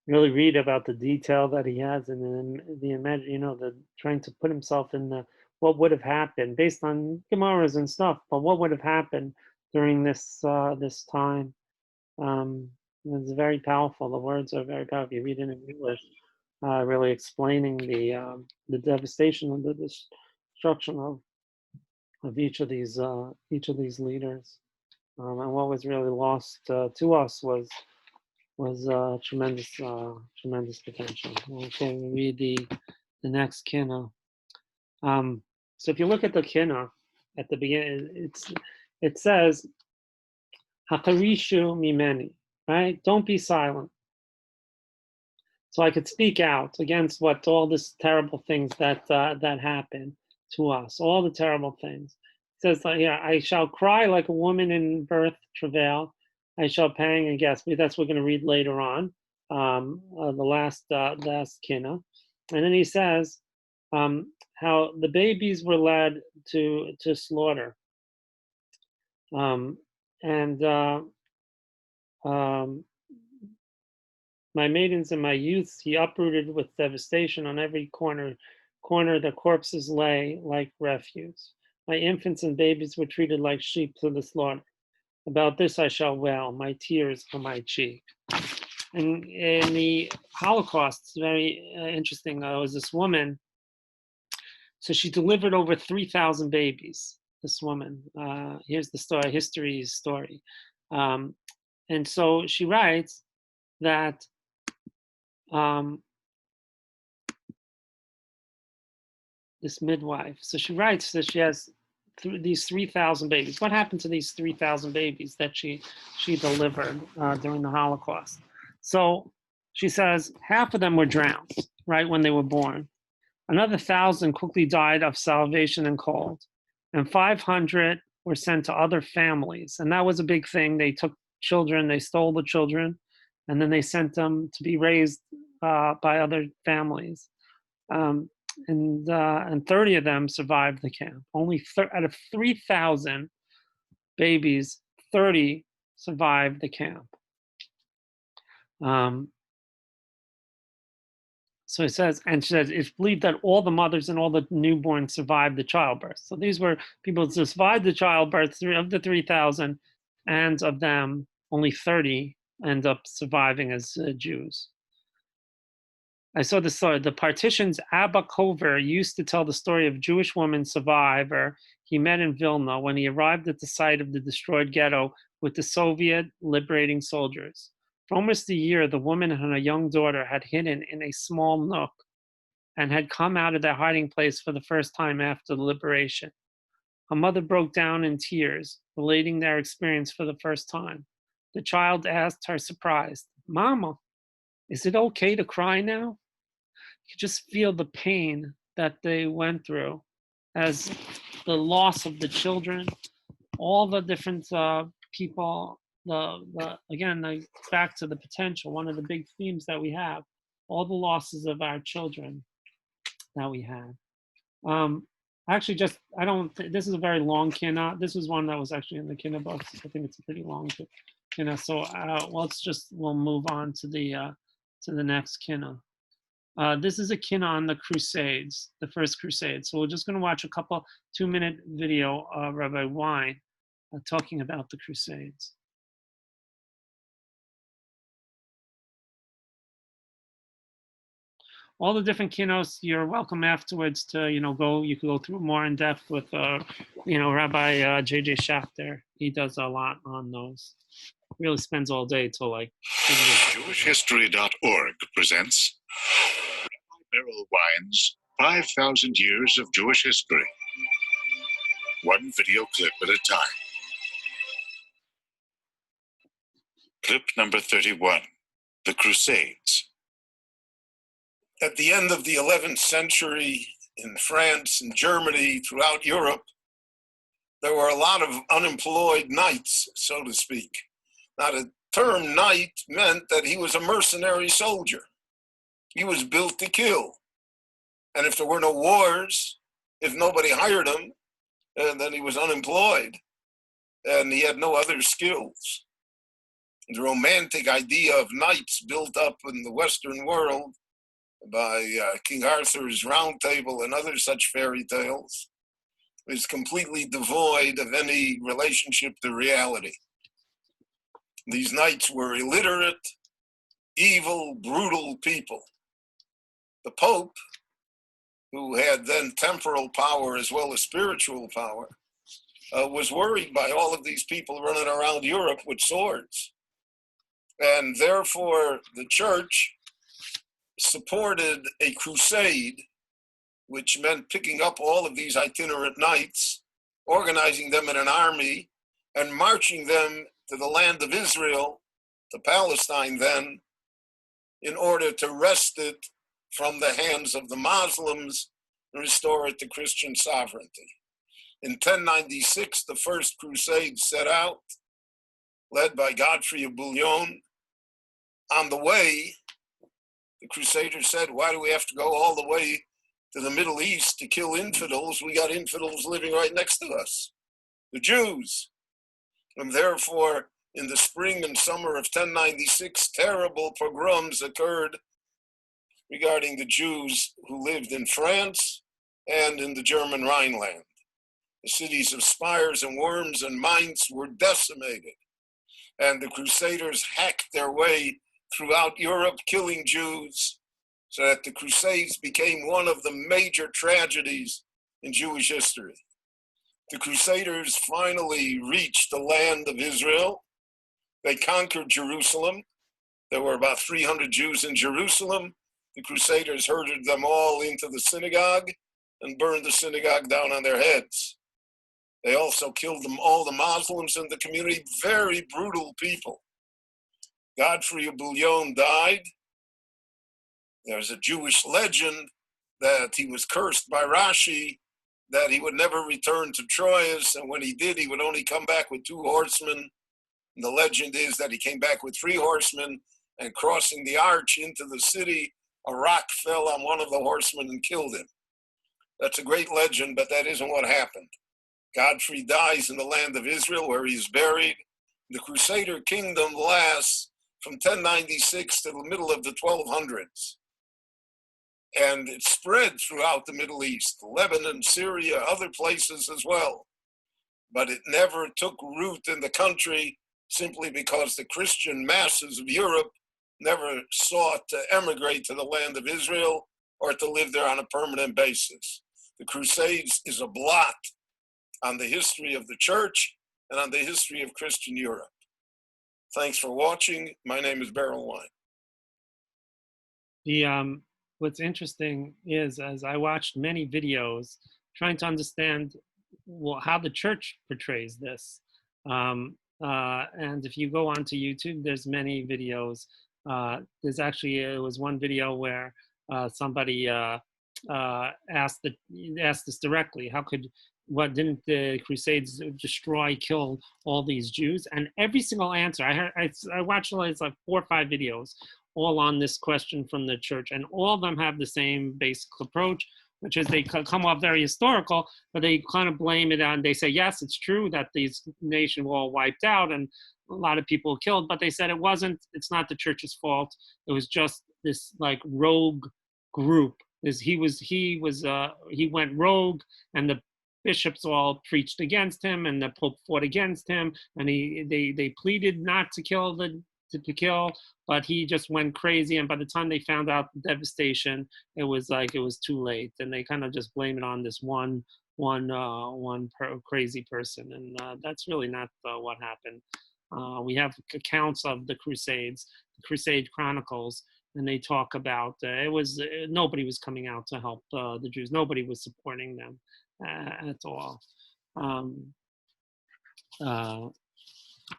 Really read about the detail that he has, and then the imagine, the trying to put himself in the what would have happened based on Gemaras and stuff, but what would have happened during this this time. It's very powerful. The words are very powerful. You read it in English, really explaining the devastation and the destruction of each of these leaders, and what was really lost to us was tremendous potential. Okay, we read the next kina. So if you look at the kina at the beginning, it says Hakarishu mimeni, right? Don't be silent. So I could speak out against what all this terrible things that that happen to us, all the terrible things. It says here, I shall cry like a woman in birth travail. I shall pang and gasp. That's what we're going to read later on, the last kina. And then he says how the babies were led to slaughter. And My maidens and my youths he uprooted with devastation. On every corner the corpses lay like refuse. My infants and babies were treated like sheep to the slaughter. About this I shall wail, my tears on my cheek. And in the Holocaust, it's very interesting. There was this woman, so she delivered over 3,000 babies. This woman, here's the story, history's story. And so she writes that this midwife, so she writes that she has these 3,000 babies. What happened to these 3,000 babies that she delivered during the Holocaust? So she says half of them were drowned, right, when they were born. Another 1,000 quickly died of starvation and cold, and 500 were sent to other families. And that was a big thing. They took children, they stole the children, and then they sent them to be raised by other families. And 30 of them survived the camp. Only out of 3,000 babies, 30 survived the camp. So it says, and she says, it's believed that all the mothers and all the newborns survived the childbirth. So these were people who survived the childbirth of the 3,000, and of them, only 30 end up surviving as Jews. I saw this story. The partition's Abba Kover used to tell the story of a Jewish woman survivor he met in Vilna when he arrived at the site of the destroyed ghetto with the Soviet liberating soldiers. For almost a year, the woman and her young daughter had hidden in a small nook and had come out of their hiding place for the first time after the liberation. Her mother broke down in tears, relating their experience for the first time. The child asked her, surprised, "Mama, is it okay to cry now?" You could just feel the pain that they went through as the loss of the children, all the different people, again, back to the potential, one of the big themes that we have, all the losses of our children that we had. Actually, this is a very long kinna. This was one that was actually in the kinna books. I think it's a pretty long kinna. So we'll move on to the next kinna. This is a kinna on the Crusades, the first Crusade. So we're just going to watch a 2-minute video of Rabbi Wein talking about the Crusades. All the different keynotes, you're welcome afterwards to, you could go through more in depth with, Rabbi J.J. Schachter. He does a lot on those. Really spends all day till like. JewishHistory.org presents Beryl Wein's 5,000 Years of Jewish History. One video clip at a time. Clip number 31, The Crusades. At the end of the 11th century in France and Germany, throughout Europe, there were a lot of unemployed knights, so to speak. Now, the term knight meant that he was a mercenary soldier. He was built to kill. And if there were no wars, if nobody hired him, then he was unemployed and he had no other skills. The romantic idea of knights built up in the Western world by King Arthur's Round Table and other such fairy tales is completely devoid of any relationship to reality. These knights were illiterate, evil, brutal people. The Pope, who had then temporal power as well as spiritual power, was worried by all of these people running around Europe with swords. And therefore, the church supported a crusade, which meant picking up all of these itinerant knights, organizing them in an army, and marching them to the land of Israel, to Palestine then, in order to wrest it from the hands of the Muslims and restore it to Christian sovereignty. In 1096, the first crusade set out, led by Godfrey of Bouillon. On the way, the Crusaders said, why do we have to go all the way to the Middle East to kill infidels? We got infidels living right next to us, the Jews. And therefore, in the spring and summer of 1096, terrible pogroms occurred regarding the Jews who lived in France and in the German Rhineland. The cities of Spires and Worms and Mainz were decimated, and the Crusaders hacked their way throughout Europe, killing Jews, so that the Crusades became one of the major tragedies in Jewish history. The Crusaders finally reached the land of Israel. They conquered Jerusalem. There were about 300 Jews in Jerusalem. The Crusaders herded them all into the synagogue and burned the synagogue down on their heads. They also killed all the Muslims in the community, very brutal people. Godfrey of Bouillon died. There's a Jewish legend that he was cursed by Rashi, that he would never return to Troyes, and when he did, he would only come back with 2 horsemen. And the legend is that he came back with 3 horsemen, and crossing the arch into the city, a rock fell on one of the horsemen and killed him. That's a great legend, but that isn't what happened. Godfrey dies in the land of Israel, where he's buried. The Crusader kingdom lasts from 1096 to the middle of the 1200s. And it spread throughout the Middle East, Lebanon, Syria, other places as well. But it never took root in the country, simply because the Christian masses of Europe never sought to emigrate to the land of Israel or to live there on a permanent basis. The Crusades is a blot on the history of the church and on the history of Christian Europe. Thanks for watching. My name is Beryl Wine. What's interesting is, as I watched many videos trying to understand how the church portrays this, and if you go onto YouTube, there's many videos. There's actually, it was one video where somebody asked this directly: what didn't the Crusades destroy, kill all these Jews? And every single answer I watched, it's like 4 or 5 videos all on this question from the church, and all of them have the same basic approach, which is they come off very historical, but they kind of blame it on, they say, yes, it's true that these nations were all wiped out and a lot of people killed, but they said it's not the church's fault. It was just this like rogue group. He went rogue, and the bishops all preached against him, and the Pope fought against him, and they pleaded not to kill but he just went crazy. And by the time they found out the devastation, it was too late, and they kind of just blame it on this one crazy person, and that's really not what happened. We have accounts of the Crusades, the Crusade Chronicles, and they talk about nobody was coming out to help the Jews. Nobody was supporting them at all.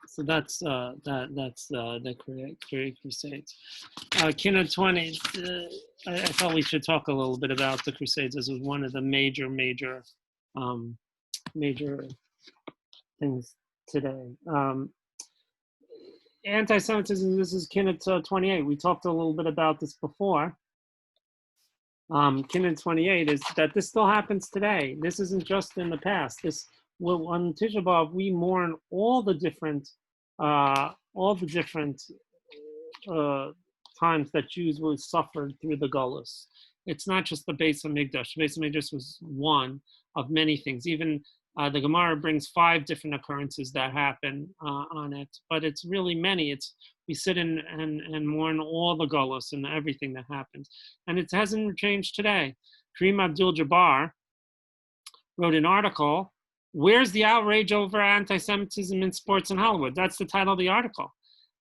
So that's the Crusades. Kina 20. I thought we should talk a little bit about the Crusades. This was one of the major things today. Anti-Semitism. This is Kina 28. We talked a little bit about this before. Kina 28 is that this still happens today. This isn't just in the past. On Tisha Bav, we mourn all the different times that Jews were suffered through the Gullus. It's not just the Beis Hamikdash. The Beis Hamikdash was one of many things. Even the Gemara brings 5 different occurrences that happen on it, but it's really many. We sit and mourn all the Gullus and everything that happens, and it hasn't changed today. Kareem Abdul-Jabbar wrote an article. Where's the outrage over anti-Semitism in sports in Hollywood? That's the title of the article.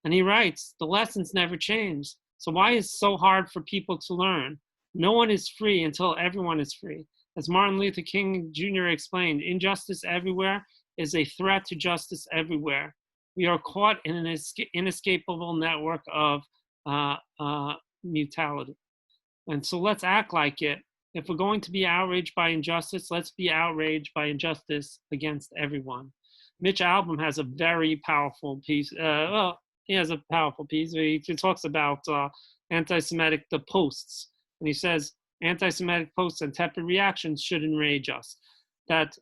And he writes, the lessons never change. So why is it so hard for people to learn? No one is free until everyone is free. As Martin Luther King Jr. explained, injustice everywhere is a threat to justice everywhere. We are caught in an inescapable network of mutuality. And so let's act like it. If we're going to be outraged by injustice, let's be outraged by injustice against everyone. Mitch Albom has a very powerful piece. He has a powerful piece. He talks about anti-Semitic posts. And he says, anti-Semitic posts and tepid reactions should enrage us. That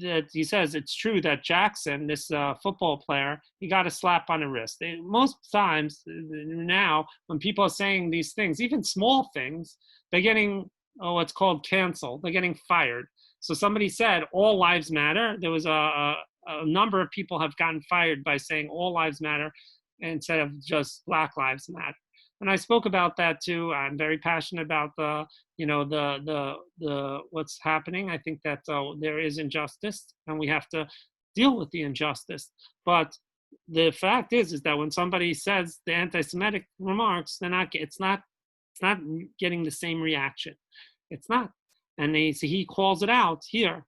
that he says it's true that Jackson, this football player, he got a slap on the wrist. Most times now, when people are saying these things, even small things, they're getting what's called canceled. They're getting fired. So somebody said all lives matter. There was a number of people have gotten fired by saying all lives matter instead of just Black Lives Matter. And I spoke about that too. I'm very passionate about the what's happening. I think that there is injustice, and we have to deal with the injustice. But the fact is that when somebody says the anti-Semitic remarks, it's not getting the same reaction. It's not. And he calls it out here,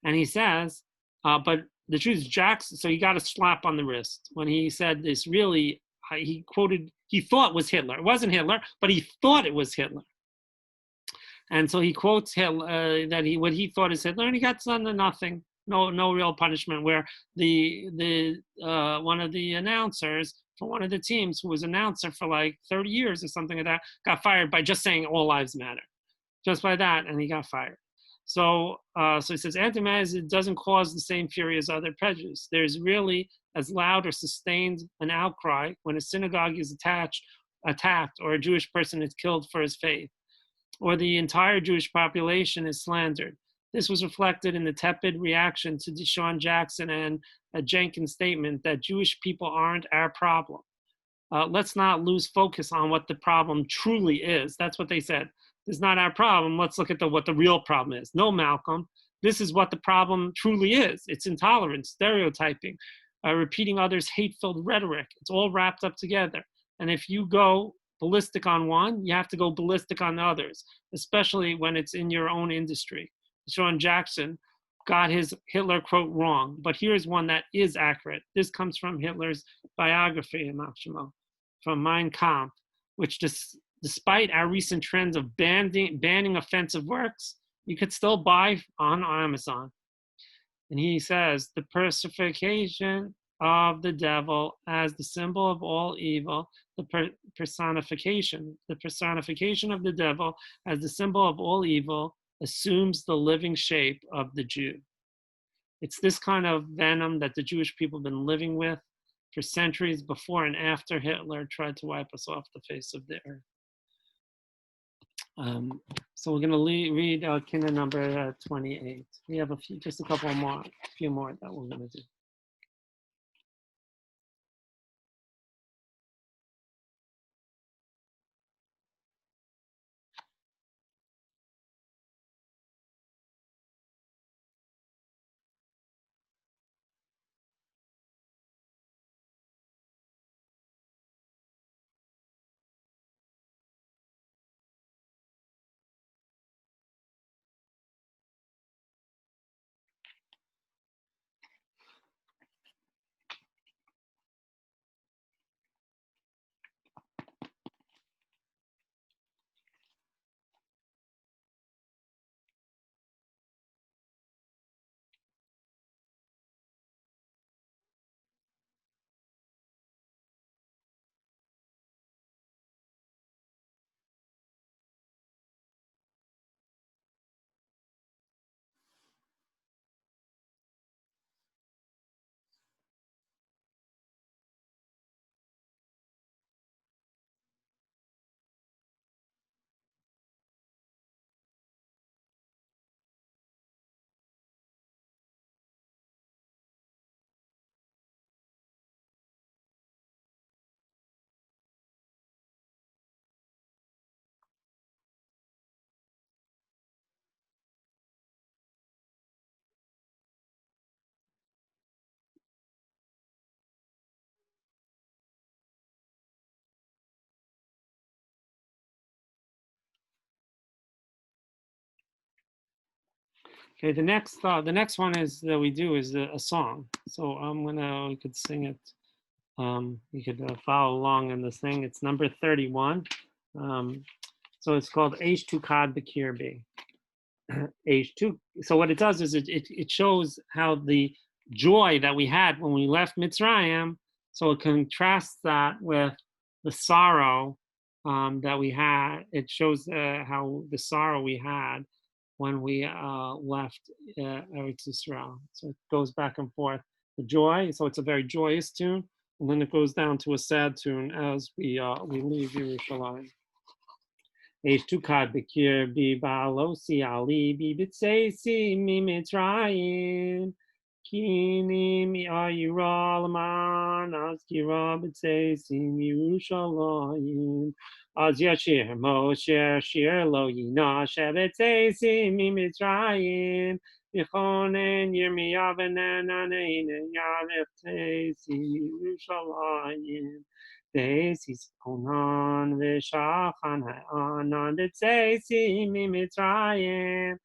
and he says, but the truth is, Jackson. So he got a slap on the wrist when he said this. Really, he quoted. He thought was Hitler. It wasn't Hitler, but he thought it was Hitler. And so he quotes Hitler what he thought is Hitler, and he got done to nothing. No real punishment. Where the one of the announcers for one of the teams, who was announcer for like 30 years or something like that, got fired by just saying all lives matter, just by that, and he got fired. So he says anti-Semitism doesn't cause the same fury as other prejudice. There's really as loud or sustained an outcry when a synagogue is attacked, or a Jewish person is killed for his faith, or the entire Jewish population is slandered. This was reflected in the tepid reaction to Deshaun Jackson and a Jenkins statement that Jewish people aren't our problem. Let's not lose focus on what the problem truly is. That's what they said. This is not our problem. Let's look at what the real problem is. No, Malcolm, this is what the problem truly is. It's intolerance, stereotyping, repeating others' hate-filled rhetoric. It's all wrapped up together. And if you go ballistic on one, you have to go ballistic on others, especially when it's in your own industry. Sean Jackson got his Hitler quote wrong, but here's one that is accurate. This comes from Hitler's biography, from Mein Kampf, which despite our recent trends of banning offensive works, you could still buy on Amazon. And he says, the personification of the devil as the symbol of all evil, the personification of the devil as the symbol of all evil assumes the living shape of the Jew. It's this kind of venom that the Jewish people have been living with for centuries before and after Hitler tried to wipe us off the face of the earth. So we're going to read Kinna number 28. We have just a few more that we're going to do. Okay, the next one is that we do is a song. So we could sing it. You could follow along in this thing. It's number 31. So it's called H2 Kad Bakirbi. H2. So what it does is it shows how the joy that we had when we left Mitzrayim. So it contrasts that with the sorrow that we had. It shows how the sorrow we had when we left Eretz Yisrael. So it goes back and forth. The joy, so it's a very joyous tune, and then it goes down to a sad tune as we leave Yerushalayim. Eshtukad bekir bi balosi ali bi bitsesi mi mitzrayim. Kini mi ayira laman azkira bitsesi mi Yerushalayim. Az yashir Moshe shir lo yina shebetsesi mi mitzrayim. Bichonen Yirmiyav v'nananein yavechtesi mi Yerushalayim. Besis konan v'shachan ha'anan b'tzeisi mimitzrayim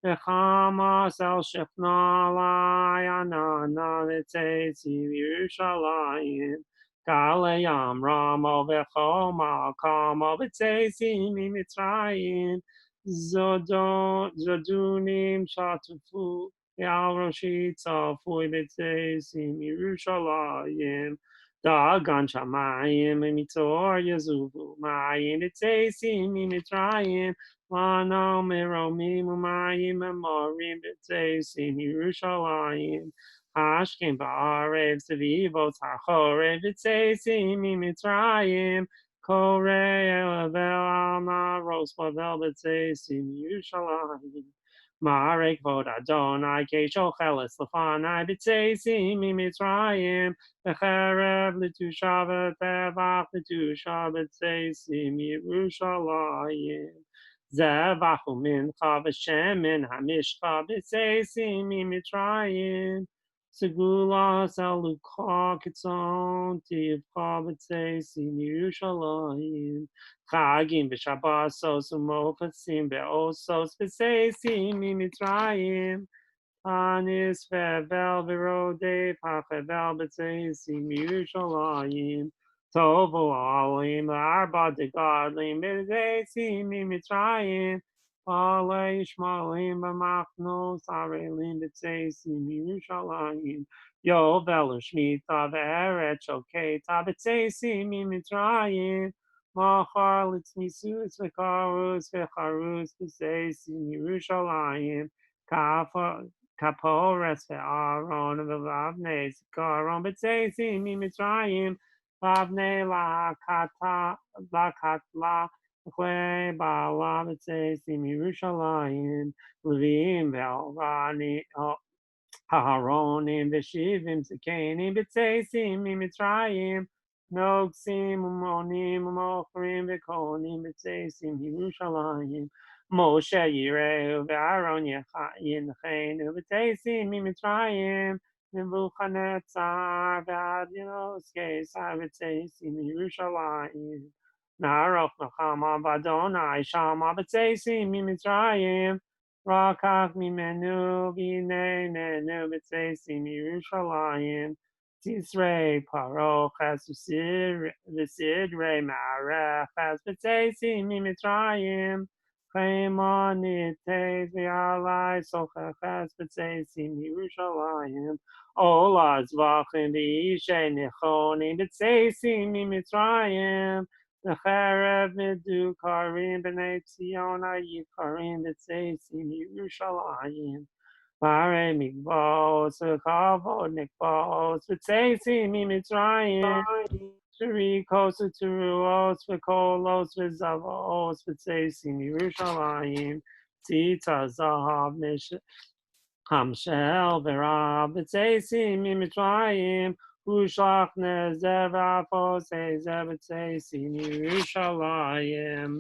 v'chamas el shechna lai anana b'tzeisi Yerushalayim Galeyam ramo v'choma kamo b'tzeisi mimitzrayim zodunim shatufu Yal roshi tzafui b'tzeisi Yerushalayim Dagan shamayim mitzor yazuvu mayim b'tzeisim mitzrayim lano meromim umayim amorim b'tzeisim Yerushalayim Hashkem ba'arev sevivot hachorev b'tzeisim mitzrayim korei elavel al naros bavel b'tzeisim Yerushalayim Marek vod Adonai keshocheles lefanai b'tzeisim mitzrayim Becherev l'tusha v'tevach l'tusha b'tzeisim Yerushalayim Zevach u'mincha v'shemen hamishcha b'tzeisim mitzrayim Segula salukha kitzon tivcha b'tzeisim Yerushalayim Chagim b'shabbasos u'mofatzim be'osos b'tzeisim mitzrayim Anis vevel v'rodei pachevel b'tzeisim Yerushalayim Tovu alim l'arba degadlim b'tzeisim mitzrayim Alei shmalim b'machnos arelim b'tzeisim Yerushalayim Yovel u'shmita v'eret shoketa b'tzeisim mitzrayim Machar litzmisus v'karus v'charus b'tzeisim Yerushalayim Kapores ve'aron ve'lavne zikaron b'tzeisim mitzrayim lavne lakatla v'chle ba'ala b'tzeisim Yerushalayim Levim ve'alvani Aharonim v'shivim zikenim b'tzeisim mitzrayim Nogsim umonim umochrim v'konim b'tzeisim Yerushalayim Moshe Yireu v'Aaron Yinchenu b'tzeisim mitzrayim Nebuchadnezzar v'ad Yinoske Sar b'tzeisim Yerushalayim Naroch Nachama v'Adonai Shama b'tzeisim mitzrayim Rakach mimenu v'neinenu b'tzeisim Yerushalayim Tisrei paroch as v'sidrei ma'arech as b'tzeisim mitzrayim Chemon nitei v'alai sochach b'tzeisim Yerushalayim Ola zvachim v'ishay nechonim b'tzeisim mitzrayim V'cherev medukarim b'nei Tzion ha'yikarim b'tzeisim Yerushalayim Mare mikvos v'chavod nikvos b'tzeisim mitzrayim Shirikos v'turuos v'kolos v'zavos b'tzeisim Yerushalayim Tzitza zahav hamshel v'rab b'tzeisim mitzrayim Ushlach nezer v'afos ezer b'tzeisim Yerushalayim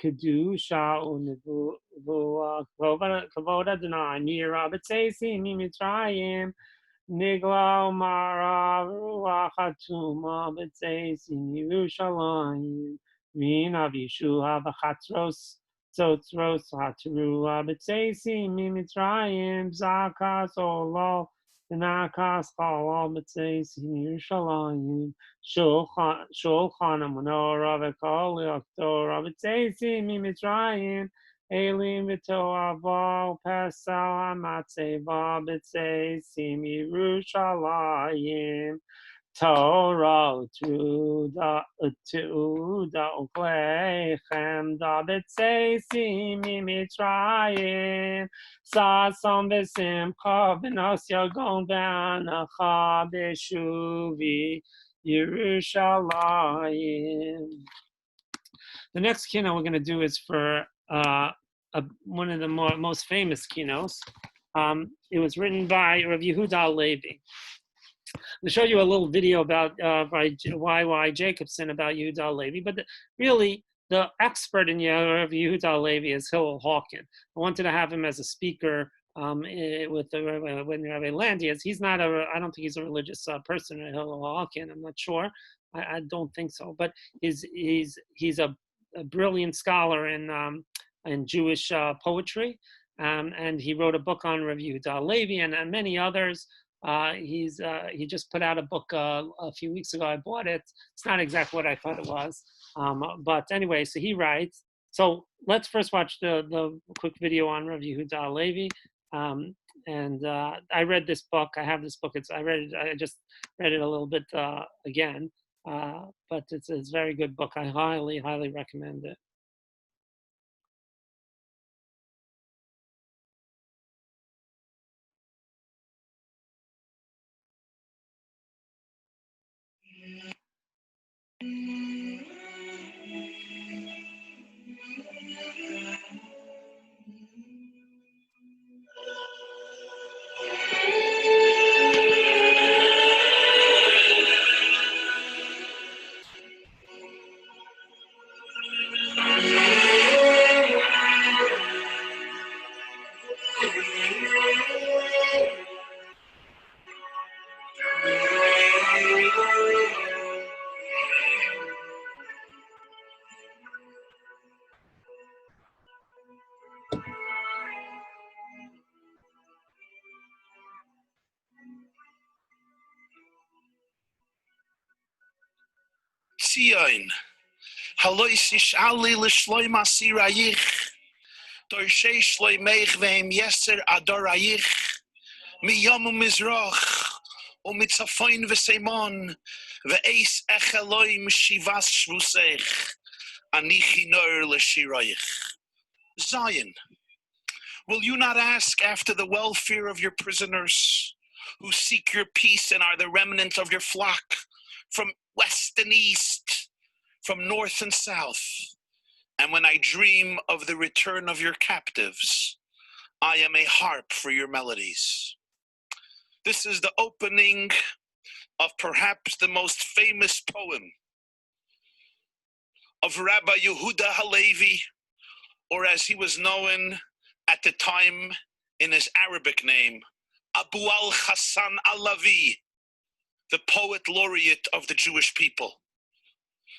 Kedusha u'nevuah kavod Adonai nira b'tzeisim mitzrayim Nigla Mara Ruach Hatuma B'tzeisim Yerushalayim V'ina V'yishuha V'chatros Tzotros Hatrua B'tzeisim Mitzrayim Zakas Olo V'nakas Chala B'tzeisim Yerushalayim Shulchan HaMenorah V'kol Yaktorah B'tzeisim Mitzrayim Elim v'to'avo pesal ha'matzeva b'tzeisim Yerushalayim Torah to the Uklechem da Betseisi Mimitrayim Sasom Besimcha Benos Yagon Be'anacha Beshuvi Yerushalayim. The next keynote we're going to do is for one of the most famous keynotes. It was written by Rav Yehuda Levi. I'll show you a little video about by Y.Y. Jacobson about Yehuda Levi, but really the expert in Rav Yehuda Levi is Hillel Hawken. I wanted to have him as a speaker with when Rabbi Landy is. He's not I don't think he's a religious person, Hillel Hawken. I'm not sure. I don't think so, but he's a brilliant scholar in Jewish poetry, and he wrote a book on Rav Yehuda Levi and many others. He just put out a book a few weeks ago. I bought it. It's not exactly what I thought it was, but anyway. So he writes. So let's first watch the quick video on Rav Yehuda Levi. I read this book. I have this book. I just read it a little bit again. But it's a very good book. I highly recommend it. Tzion, halois ish ali l'shloi masirayich, dorshei shloi meich ve'em yeser adorayich, miyamu mizrach, umitzafoin v'seimon, ve'eis echeloi m'shivas shvusech, anichi nor l'shirayich. Zion, will you not ask after the welfare of your prisoners, who seek your peace and are the remnant of your flock, from west and east, from north and south? And when I dream of the return of your captives, I am a harp for your melodies. This is the opening of perhaps the most famous poem of Rabbi Yehuda Halevi, or as he was known at the time in his Arabic name, Abu al-Hassan al-Lavi, the poet laureate of the Jewish people.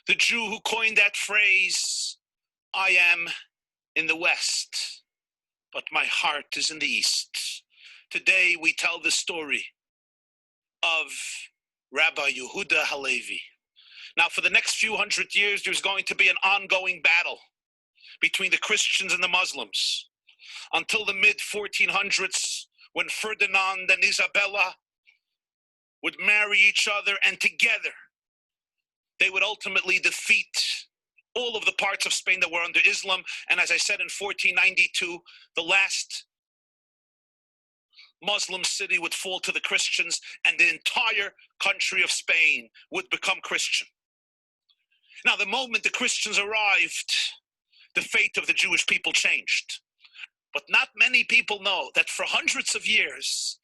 The Jew who coined that phrase, I am in the West, but my heart is in the East. Today we tell the story of Rabbi Yehuda Halevi. Now for the next few hundred years, there's going to be an ongoing battle between the Christians and the Muslims until the mid-1400s, when Ferdinand and Isabella would marry each other, and together they would ultimately defeat all of the parts of Spain that were under Islam. And as I said, in 1492, the last Muslim city would fall to the Christians, and the entire country of Spain would become Christian. Now, the moment the Christians arrived, the fate of the Jewish people changed. But not many people know that for hundreds of years,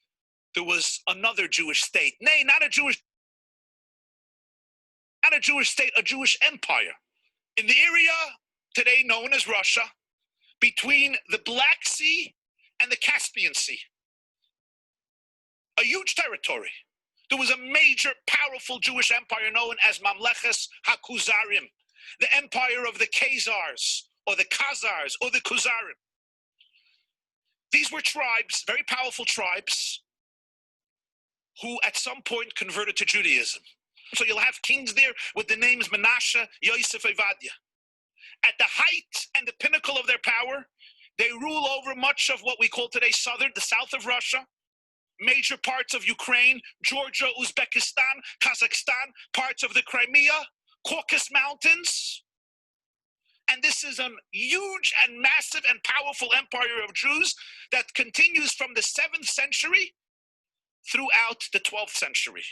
there was another Jewish state. Nay, not a Jewish state, a Jewish empire in the area today known as Russia, between the Black Sea and the Caspian Sea. A huge territory. There was a major, powerful Jewish empire known as Mamleches HaKuzarim, the empire of the Khazars, or the Khazars, or the Kuzarim. These were tribes, very powerful tribes, who at some point converted to Judaism. So you'll have kings there with the names Menashe, Yosef, Evadia. At the height and the pinnacle of their power, they rule over much of what we call today the south of Russia, major parts of Ukraine, Georgia, Uzbekistan, Kazakhstan, parts of the Crimea, Caucasus Mountains. And this is a huge and massive and powerful empire of Jews that continues from the 7th century throughout the 12th century.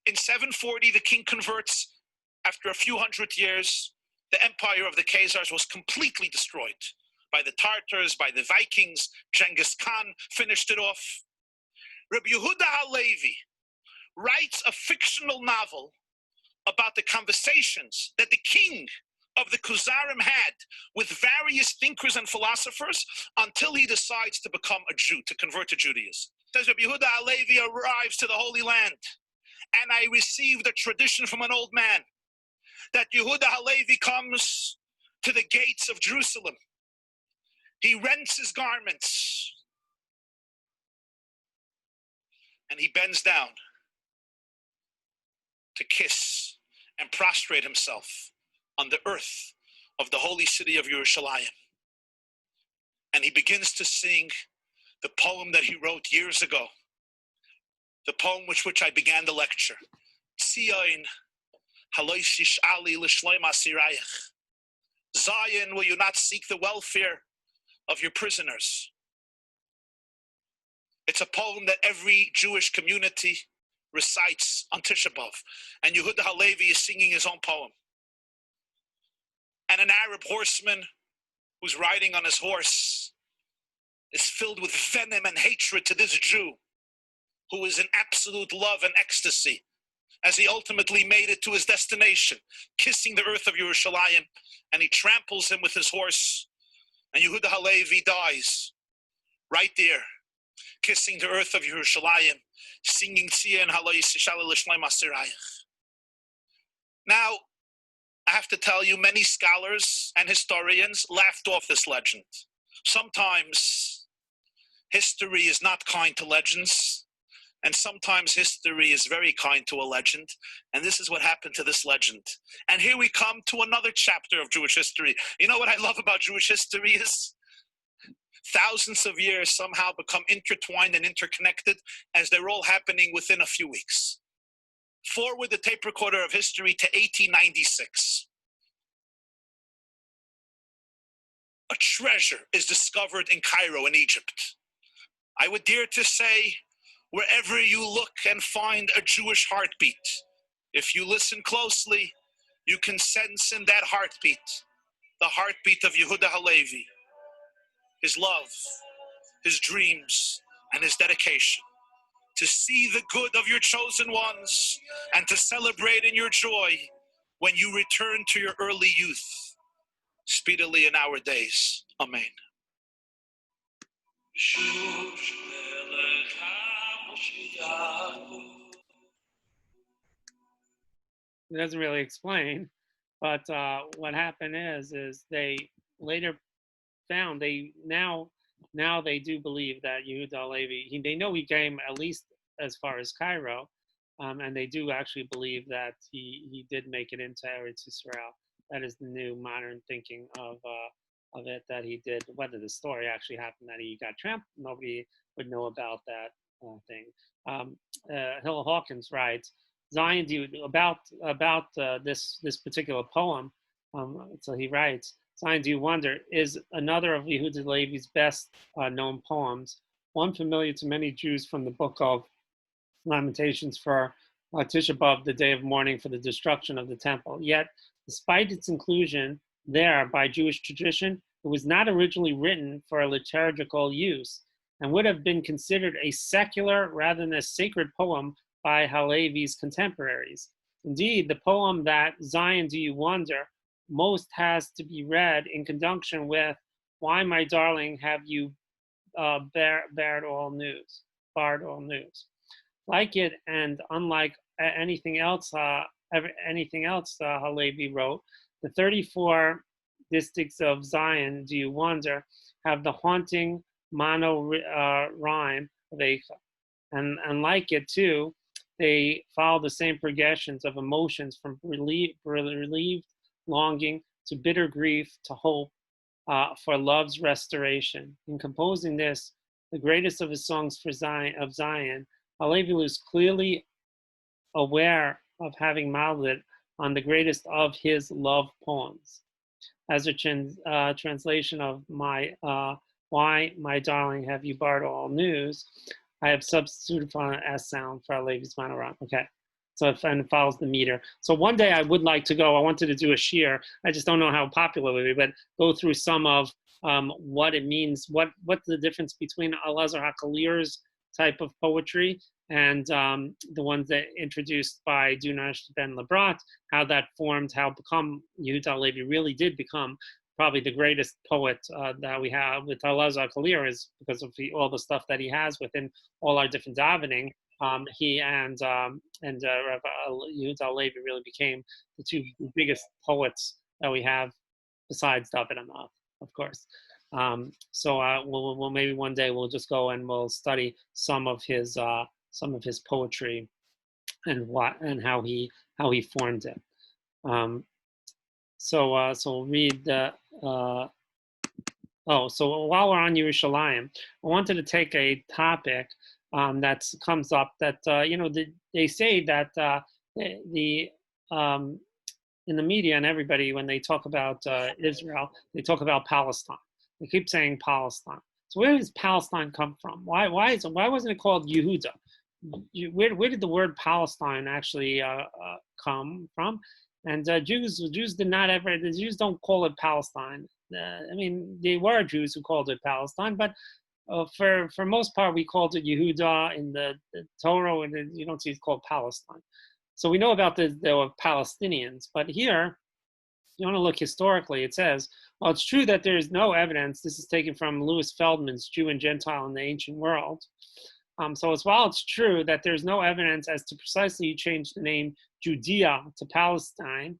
In 740, the king converts. After a few hundred years, the empire of the Khazars was completely destroyed by the Tartars, by the Vikings. Genghis Khan finished it off. Rabbi Yehuda Halevi writes a fictional novel about the conversations that the king of the Khazarim had with various thinkers and philosophers until he decides to become a Jew, to convert to Judaism. It says Rabbi Yehuda Halevi arrives to the Holy Land, and I received a tradition from an old man that Yehuda Halevi comes to the gates of Jerusalem. He rents his garments and he bends down to kiss and prostrate himself on the earth of the holy city of Yerushalayim. And he begins to sing the poem that he wrote years ago, the poem with which I began the lecture. Tzion, haloishish ali l'shloim asirayich. Zion, will you not seek the welfare of your prisoners? It's a poem that every Jewish community recites on Tisha Bav. And Yehuda Halevi is singing his own poem. And an Arab horseman who's riding on his horse is filled with venom and hatred to this Jew who is in absolute love and ecstasy as he ultimately made it to his destination, kissing the earth of Yerushalayim, and he tramples him with his horse, and Yehuda Halevi dies right there, kissing the earth of Yerushalayim, singing Tzion Halois L'Shleim Asirayich. Now, I have to tell you, many scholars and historians laughed off this legend. Sometimes history is not kind to legends, and sometimes history is very kind to a legend, and this is what happened to this legend. And here we come to another chapter of Jewish history. You know what I love about Jewish history is thousands of years somehow become intertwined and interconnected as they're all happening within a few weeks. Forward the tape recorder of history to 1896. A treasure is discovered in Cairo in Egypt. I would dare to say, wherever you look and find a Jewish heartbeat, if you listen closely, you can sense in that heartbeat the heartbeat of Yehuda Halevi, his love, his dreams, and his dedication to see the good of your chosen ones and to celebrate in your joy when you return to your early youth, speedily in our days. Amen. It doesn't really explain, but what happened is they later found they now they do believe that Yehuda Halevi, they know he came at least as far as Cairo, and they do actually believe that he did make it into Eretz Yisrael. That is the new modern thinking of it, that he did. Whether the story actually happened that he got trampled, nobody would know about that thing. Hill Hawkins writes, Zion, about this particular poem. So he writes, Zion, do you wonder, is another of Yehuda Halevi's best known poems, one familiar to many Jews from the book of Lamentations for Tisha Bav, the day of mourning for the destruction of the temple. Yet, despite its inclusion there by Jewish tradition, it was not originally written for a liturgical use and would have been considered a secular rather than a sacred poem by Halevi's contemporaries. Indeed, the poem that Zion, do you wonder, most has to be read in conjunction with Why, my darling, have you barred all news? Like it, and unlike anything else Halevi wrote, the 34 distichs of Zion, do you wonder, have the haunting mono rhyme of Eicha. And like it too, they follow the same progressions of emotions from relieved longing to bitter grief to hope for love's restoration. In composing this, the greatest of his songs for Zion, Halevi was clearly aware of having modeled it on the greatest of his love poems. As a translation of my Why, My Darling, Have You Barred All News, I have substituted for an S sound for Halevi's Manorah. Okay. So it follows the meter. So one day I would like to go. I wanted to do a shir. I just don't know how popular it would be, but go through some of what it means, what's the difference between Elazar HaKalir's type of poetry and the ones that introduced by Dunash ben Labrat, how that formed, how Yehuda Halevi really did become probably the greatest poet that we have with Elazar HaKalir is because of all the stuff that he has within all our different davening. He and Rabbi Yehuda Halevi really became the two biggest poets that we have besides David Amav, of course. So we'll maybe one day we'll just go and we'll study some of his poetry and how he formed it. So we'll read the. So while we're on Yerushalayim, I wanted to take a topic that comes up that they say that in the media and everybody, when they talk about Israel, they talk about Palestine. They keep saying Palestine. So where does Palestine come from? Why wasn't it called Yehuda? Where did the word Palestine actually come from? And Jews did not ever. The Jews don't call it Palestine. I mean, there were Jews who called it Palestine, but for most part, we called it Yehuda in the Torah, and you don't see it's called Palestine. So we know about there were Palestinians, but here, you want to look historically, it says, well, it's true that there is no evidence. This is taken from Louis Feldman's Jew and Gentile in the Ancient World. So while it's true that there's no evidence as to precisely change the name Judea to Palestine,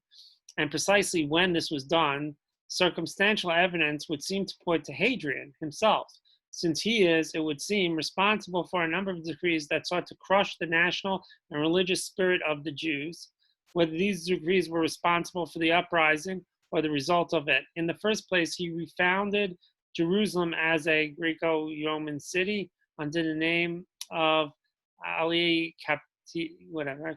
and precisely when this was done, circumstantial evidence would seem to point to Hadrian himself, since he is, it would seem, responsible for a number of decrees that sought to crush the national and religious spirit of the Jews, whether these decrees were responsible for the uprising or the result of it. In the first place, he refounded Jerusalem as a Greco-Roman city under the name of Ali Capitoliana,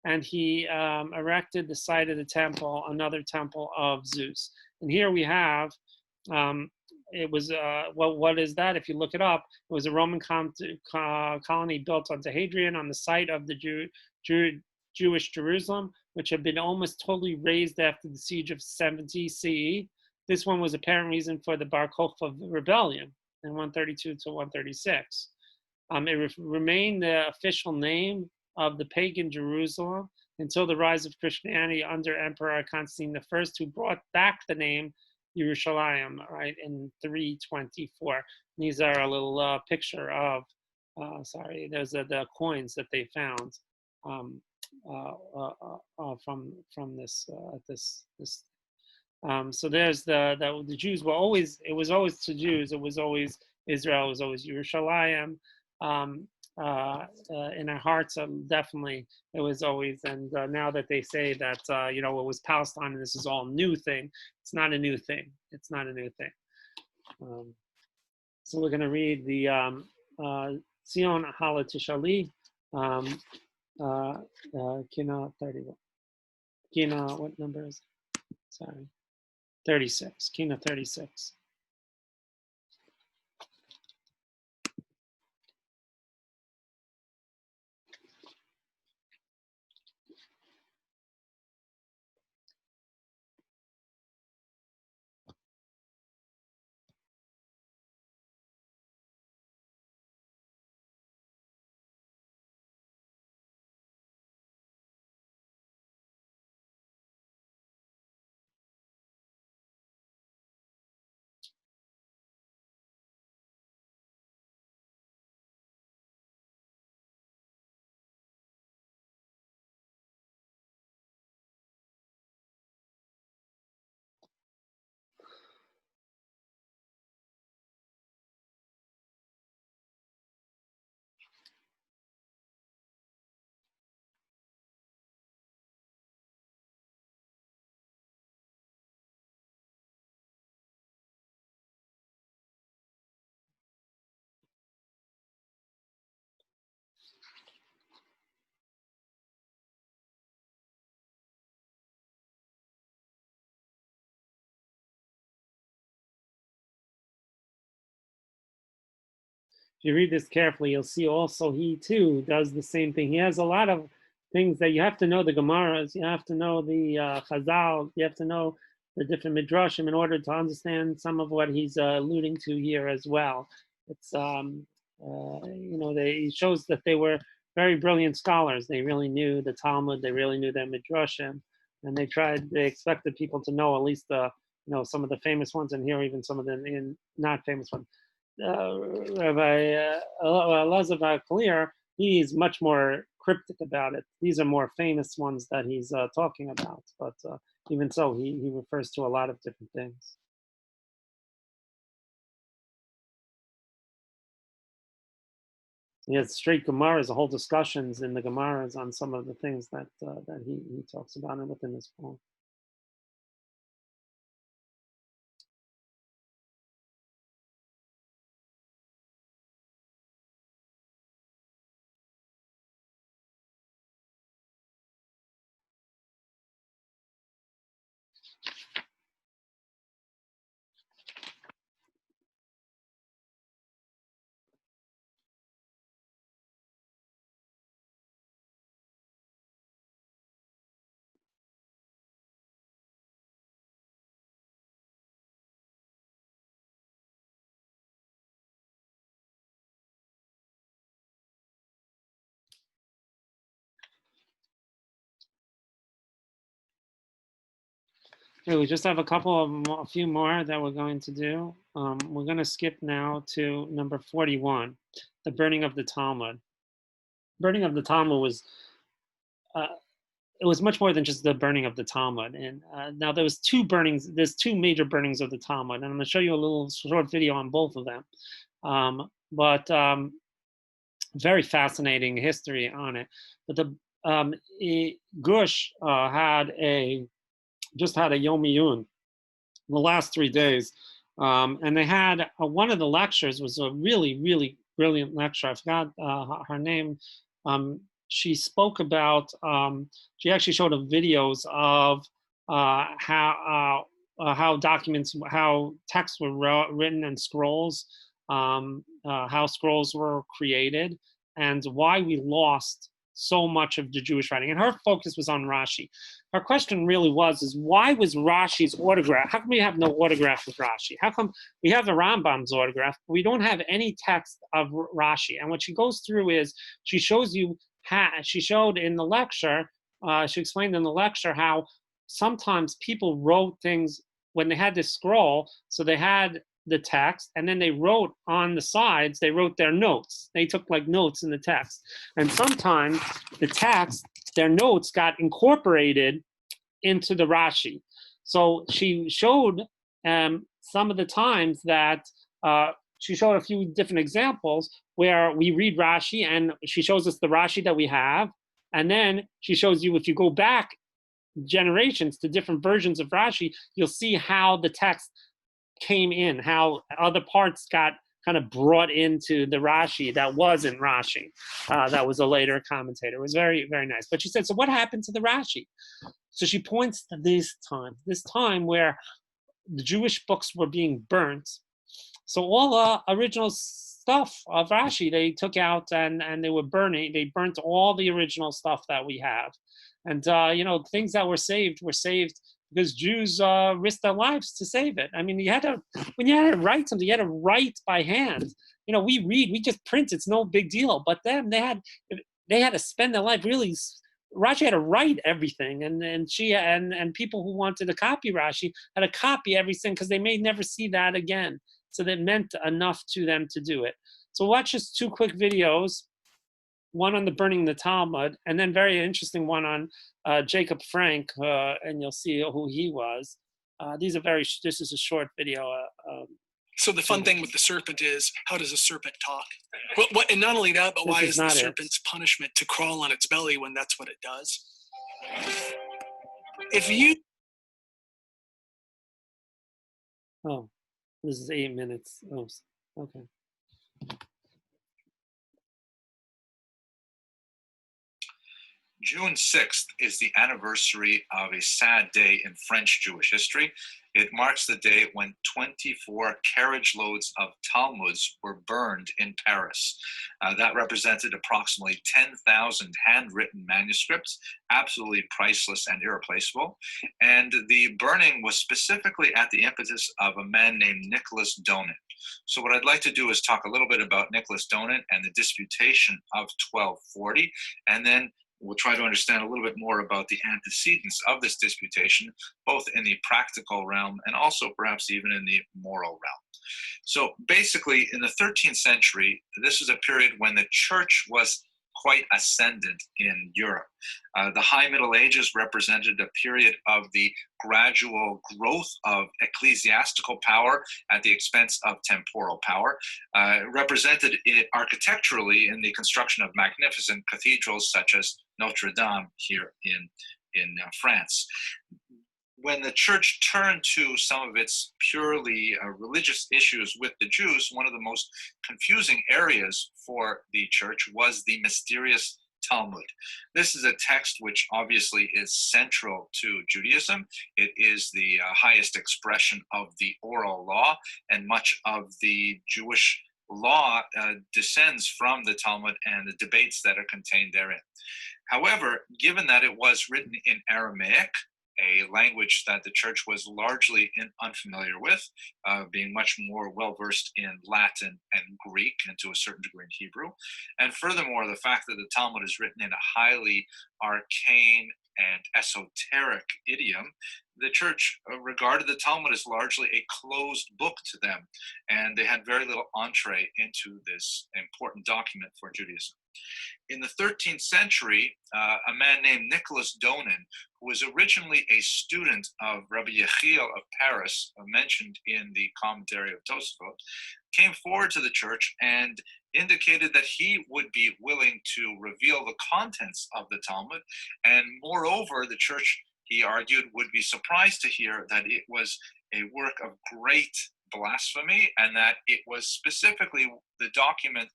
and he erected the site of the temple, another temple of Zeus. And here we have, it was, what is that? If you look it up, it was a Roman colony built onto Hadrian on the site of the Jewish Jerusalem, which had been almost totally razed after the siege of 70 CE. This one was apparent reason for the Bar Kokhba rebellion in 132 to 136. It remained the official name of the pagan Jerusalem until the rise of Christianity under Emperor Constantine I, who brought back the name Yerushalayim, right, in 324. These are a little picture of, those are the coins that they found from this. So there's the Jews were always, it was always to Jews, it was always Israel, it was always Yerushalayim. In our hearts, definitely it was always. And now that they say that it was Palestine and this is all new thing, it's not a new thing. It's not a new thing. So we're going to read the Sion Hala Tishali, Kina 31. Kina, what number is it? Sorry, 36. Kina 36. you read this carefully, you'll see also he too does the same thing. He has a lot of things that you have to know the Gemaras, you have to know the Chazal, you have to know the different Midrashim in order to understand some of what he's alluding to here as well. It's, it shows that they were very brilliant scholars. They really knew the Talmud, they really knew their Midrashim, and they expected people to know at least some of the famous ones, and here even some of the not famous ones. Rabbi Elazar Clear, he's much more cryptic about it. These are more famous ones that he's talking about, but even so, he refers to a lot of different things. He has straight Gemaras, whole discussions in the Gemaras on some of the things that he talks about and within his poem. Okay, we just have a few more that we're going to do. We're going to skip now to number 41, the burning of the Talmud. Burning of the Talmud was it was much more than just the burning of the Talmud. And now there was two burnings. There's two major burnings of the Talmud, and I'm going to show you a little short video on both of them. But very fascinating history on it. But the Gush just had a Yom Iyun the last 3 days. And they had one of the lectures was a really, really brilliant lecture. I forgot her name. She spoke about, she actually showed videos of how texts were written and scrolls, how scrolls were created, and why we lost so much of the Jewish writing. And her focus was on Rashi. Her question really is why was Rashi's autograph? How come we have no autograph with Rashi? How come we have the Rambam's autograph, but we don't have any text of Rashi? And what she goes through is she shows you she showed in the lecture, she explained in the lecture how sometimes people wrote things when they had this scroll, so they had the text, and then they wrote on the sides, they wrote their notes. They took like notes in the text. And sometimes the text, their notes got incorporated into the Rashi. So she showed some of the times that she showed a few different examples where we read Rashi and she shows us the Rashi that we have. And then she shows you, if you go back generations to different versions of Rashi, you'll see how the text came in, how other parts got kind of brought into the Rashi that wasn't Rashi, that was a later commentator. It was very, very nice. But she said, so what happened to the Rashi? So she points to this time where the Jewish books were being burnt. So all the original stuff of Rashi, they took out and they were burning. They burnt all the original stuff that we have. And, things that were saved because Jews risked their lives to save it. I mean, when you had to write something, you had to write by hand. We just print, it's no big deal. But then they had to spend their life really. Rashi had to write everything, and she and people who wanted to copy Rashi had to copy everything because they may never see that again. So that meant enough to them to do it. So watch just two quick videos. One on the burning the Talmud, and then very interesting one on Jacob Frank, and you'll see who he was. This is a short video. So the fun thing with the serpent is, how does a serpent talk? And not only that, but why is the serpent's punishment to crawl on its belly when that's what it does? Oh, this is 8 minutes. Oh, okay. June 6th is the anniversary of a sad day in French Jewish history. It marks the day when 24 carriage loads of Talmuds were burned in Paris. That represented approximately 10,000 handwritten manuscripts, absolutely priceless and irreplaceable. And the burning was specifically at the impetus of a man named Nicholas Donin. So what I'd like to do is talk a little bit about Nicholas Donin and the disputation of 1240, and then we'll try to understand a little bit more about the antecedents of this disputation, both in the practical realm and also perhaps even in the moral realm. So basically, in the 13th century, this was a period when the church was quite ascendant in Europe. The High Middle Ages represented a period of the gradual growth of ecclesiastical power at the expense of temporal power, represented it architecturally in the construction of magnificent cathedrals such as Notre Dame here in France. When the church turned to some of its purely religious issues with the Jews, one of the most confusing areas for the church was the mysterious Talmud. This is a text which obviously is central to Judaism. It is the highest expression of the oral law, and much of the Jewish law descends from the Talmud and the debates that are contained therein. However, given that it was written in Aramaic, a language that the church was largely unfamiliar with, being much more well-versed in Latin and Greek, and to a certain degree in Hebrew. And furthermore, the fact that the Talmud is written in a highly arcane and esoteric idiom, the church regarded the Talmud as largely a closed book to them, and they had very little entree into this important document for Judaism. In the 13th century, a man named Nicholas Donin, who was originally a student of Rabbi Yechiel of Paris, mentioned in the commentary of Tosafot, came forward to the church and indicated that he would be willing to reveal the contents of the Talmud, and moreover, the church, he argued, would be surprised to hear that it was a work of great blasphemy, and that it was specifically the document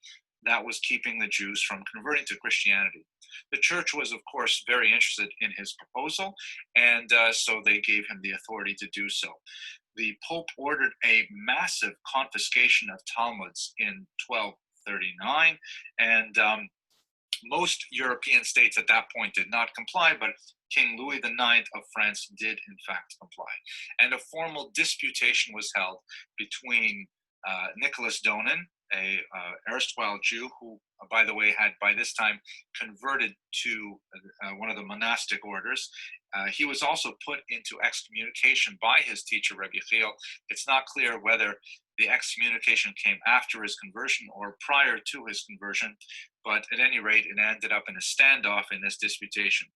that was keeping the Jews from converting to Christianity. The church was, of course, very interested in his proposal, and so they gave him the authority to do so. The Pope ordered a massive confiscation of Talmuds in 1239, and most European states at that point did not comply, but King Louis IX of France did in fact comply. And a formal disputation was held between Nicholas Donin, a erstwhile Jew who, by the way, had by this time converted to one of the monastic orders. He was also put into excommunication by his teacher, Rabbi Yechiel. It's not clear whether the excommunication came after his conversion or prior to his conversion, but at any rate, it ended up in a standoff in this disputation.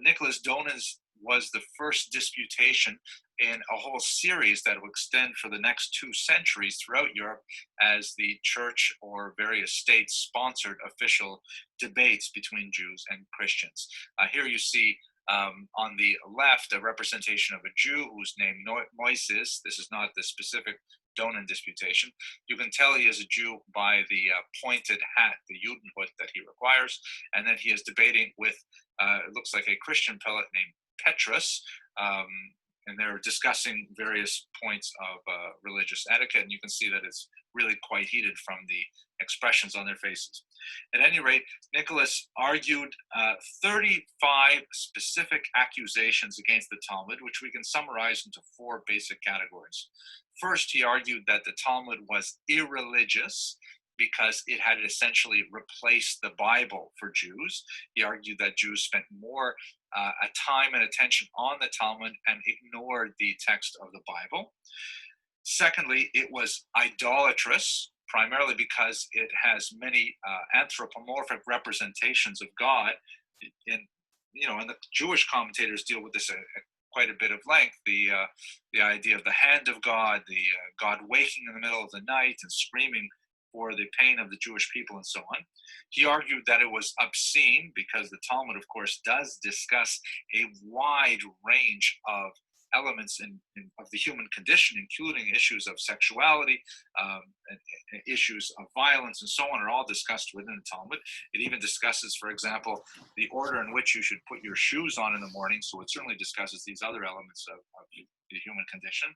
Nicholas Donin's was the first disputation in a whole series that will extend for the next 2 centuries throughout Europe, as the church or various states sponsored official debates between Jews and Christians. Here you see on the left a representation of a Jew who's named Moises. This is not the specific Donin disputation. You can tell he is a Jew by the pointed hat, the Judenhut that he requires, and then he is debating with, it looks like a Christian prelate named Petrus, and they're discussing various points of religious etiquette, and you can see that it's really quite heated from the expressions on their faces. At any rate, Nicholas argued 35 specific accusations against the Talmud, which we can summarize into 4 basic categories. First, he argued that the Talmud was irreligious because it had essentially replaced the Bible for Jews. He argued that Jews spent more time and attention on the Talmud and ignored the text of the Bible. Secondly, it was idolatrous, primarily because it has many anthropomorphic representations of God. And the Jewish commentators deal with this at quite a bit of length. The idea of the hand of God, the God waking in the middle of the night and screaming for the pain of the Jewish people, and so on. He argued that it was obscene because the Talmud, of course, does discuss a wide range of elements of the human condition, including issues of sexuality, and issues of violence, and so on, are all discussed within the Talmud. It even discusses, for example, the order in which you should put your shoes on in the morning, so it certainly discusses these other elements of the human condition.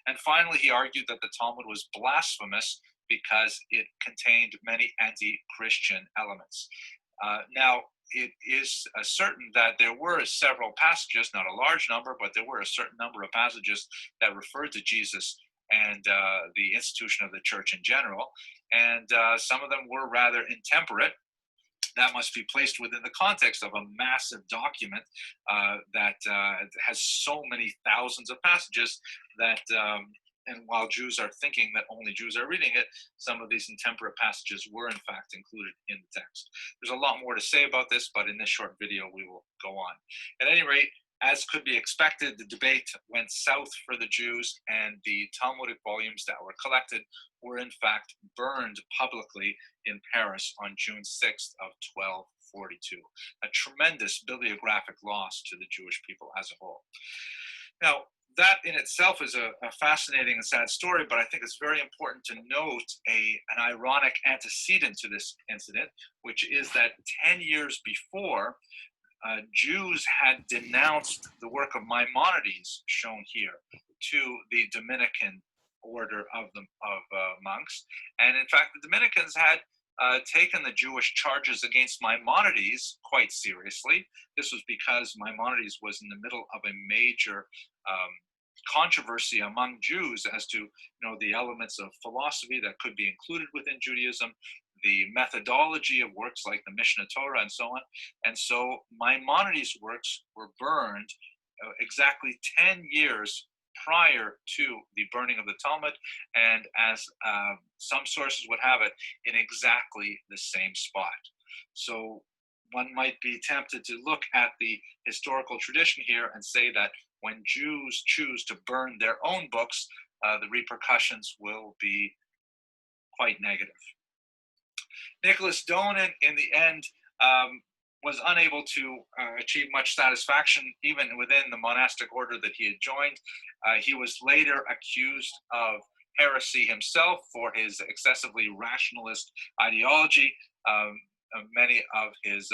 And finally, he argued that the Talmud was blasphemous because it contained many anti-Christian elements. Now, it is certain that there were several passages, not a large number, but there were a certain number of passages that referred to Jesus and the institution of the church in general. And some of them were rather intemperate. That must be placed within the context of a massive document that has so many thousands of passages that, and while Jews are thinking that only Jews are reading it, some of these intemperate passages were in fact included in the text. There's a lot more to say about this, but in this short video we will go on. At any rate, as could be expected, the debate went south for the Jews, and the Talmudic volumes that were collected were in fact burned publicly in Paris on June 6th of 1242. A tremendous bibliographic loss to the Jewish people as a whole. Now, that in itself is a fascinating and sad story, but I think it's very important to note an ironic antecedent to this incident, which is that 10 years before, Jews had denounced the work of Maimonides, shown here, to the Dominican order of monks. And in fact, the Dominicans had taken the Jewish charges against Maimonides quite seriously. This was because Maimonides was in the middle of a major controversy among Jews as to the elements of philosophy that could be included within Judaism, the methodology of works like the Mishnah Torah and so on. And so Maimonides' works were burned exactly 10 years prior to the burning of the Talmud, and as some sources would have it, in exactly the same spot. So one might be tempted to look at the historical tradition here and say that when Jews choose to burn their own books, the repercussions will be quite negative. Nicholas Donin, in the end, was unable to achieve much satisfaction even within the monastic order that he had joined. He was later accused of heresy himself for his excessively rationalist ideology. Many of his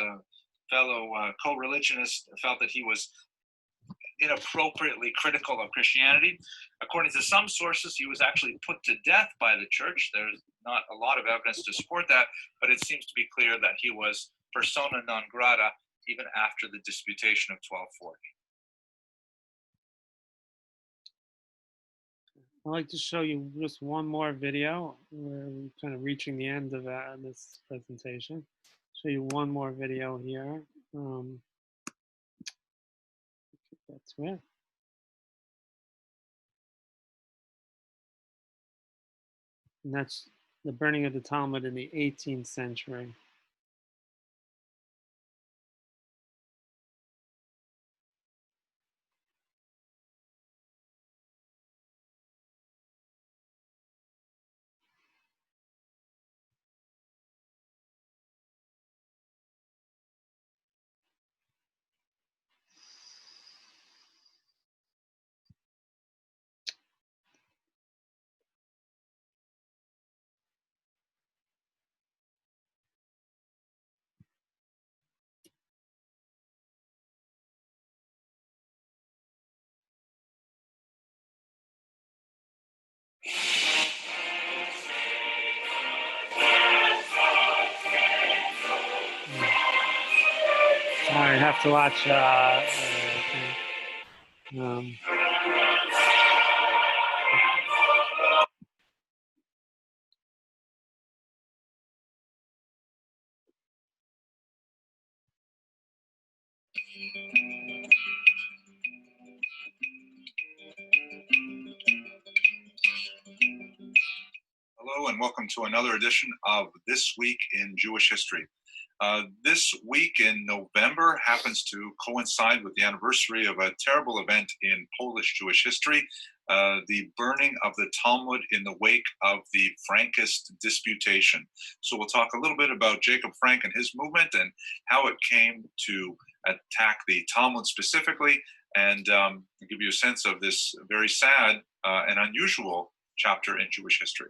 fellow co-religionists felt that he was inappropriately critical of Christianity. According to some sources, he was actually put to death by the church. There's not a lot of evidence to support that, but it seems to be clear that he was persona non grata even after the disputation of 1240. I'd like to show you just one more video. We're kind of reaching the end of this presentation. Show you one more video here. That's it. And that's the burning of the Talmud in the 18th century. Sorry, I have to watch. Hello and welcome to another edition of This Week in Jewish History. This week in November happens to coincide with the anniversary of a terrible event in Polish Jewish history, the burning of the Talmud in the wake of the Frankist disputation. So we'll talk a little bit about Jacob Frank and his movement and how it came to attack the Talmud specifically, and give you a sense of this very sad and unusual chapter in Jewish history.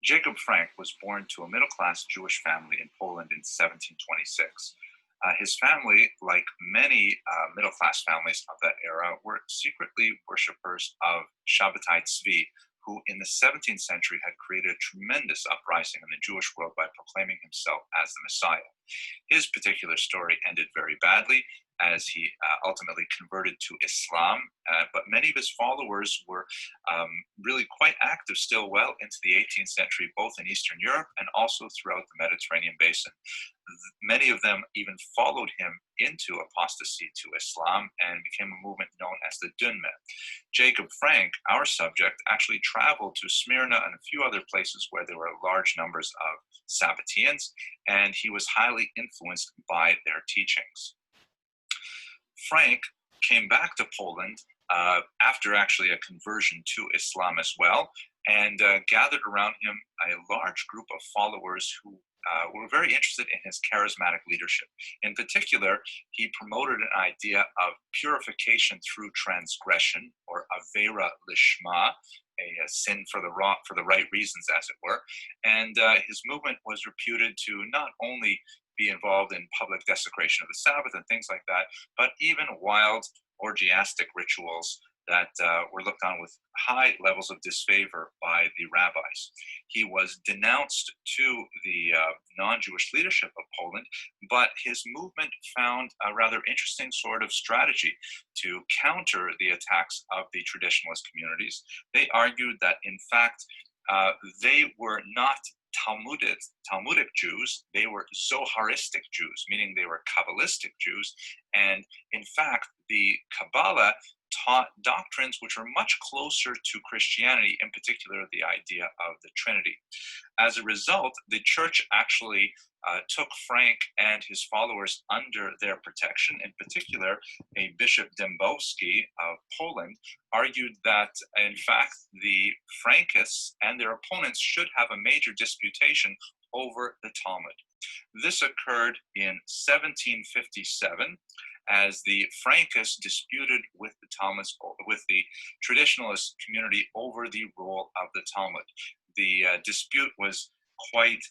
Jacob Frank was born to a middle-class Jewish family in Poland in 1726. His family, like many middle-class families of that era, were secretly worshippers of Shabbatai Tzvi, who in the 17th century had created a tremendous uprising in the Jewish world by proclaiming himself as the Messiah. His particular story ended very badly, as he ultimately converted to Islam, but many of his followers were really quite active still well into the 18th century, both in Eastern Europe and also throughout the Mediterranean basin. Many of them even followed him into apostasy to Islam and became a movement known as the Dunme. Jacob Frank, our subject, actually traveled to Smyrna and a few other places where there were large numbers of Sabbateans, and he was highly influenced by their teachings. Frank came back to Poland after actually a conversion to Islam as well, and gathered around him a large group of followers who were very interested in his charismatic leadership. In particular, he promoted an idea of purification through transgression, or avera lishma, a sin for the right reasons, as it were. And his movement was reputed to not only be involved in public desecration of the Sabbath and things like that, but even wild orgiastic rituals that were looked on with high levels of disfavor by the rabbis. He was denounced to the non-Jewish leadership of Poland, but his movement found a rather interesting sort of strategy to counter the attacks of the traditionalist communities. They argued that, in fact, they were not Talmudic Jews, they were Zoharistic Jews, meaning they were Kabbalistic Jews, and in fact, the Kabbalah taught doctrines which were much closer to Christianity, in particular the idea of the Trinity. As a result, the church actually took Frank and his followers under their protection. In particular, a Bishop Dembowski of Poland argued that, in fact, the Frankists and their opponents should have a major disputation over the Talmud. This occurred in 1757, as the Frankists disputed with the traditionalist community over the role of the Talmud. The dispute was quite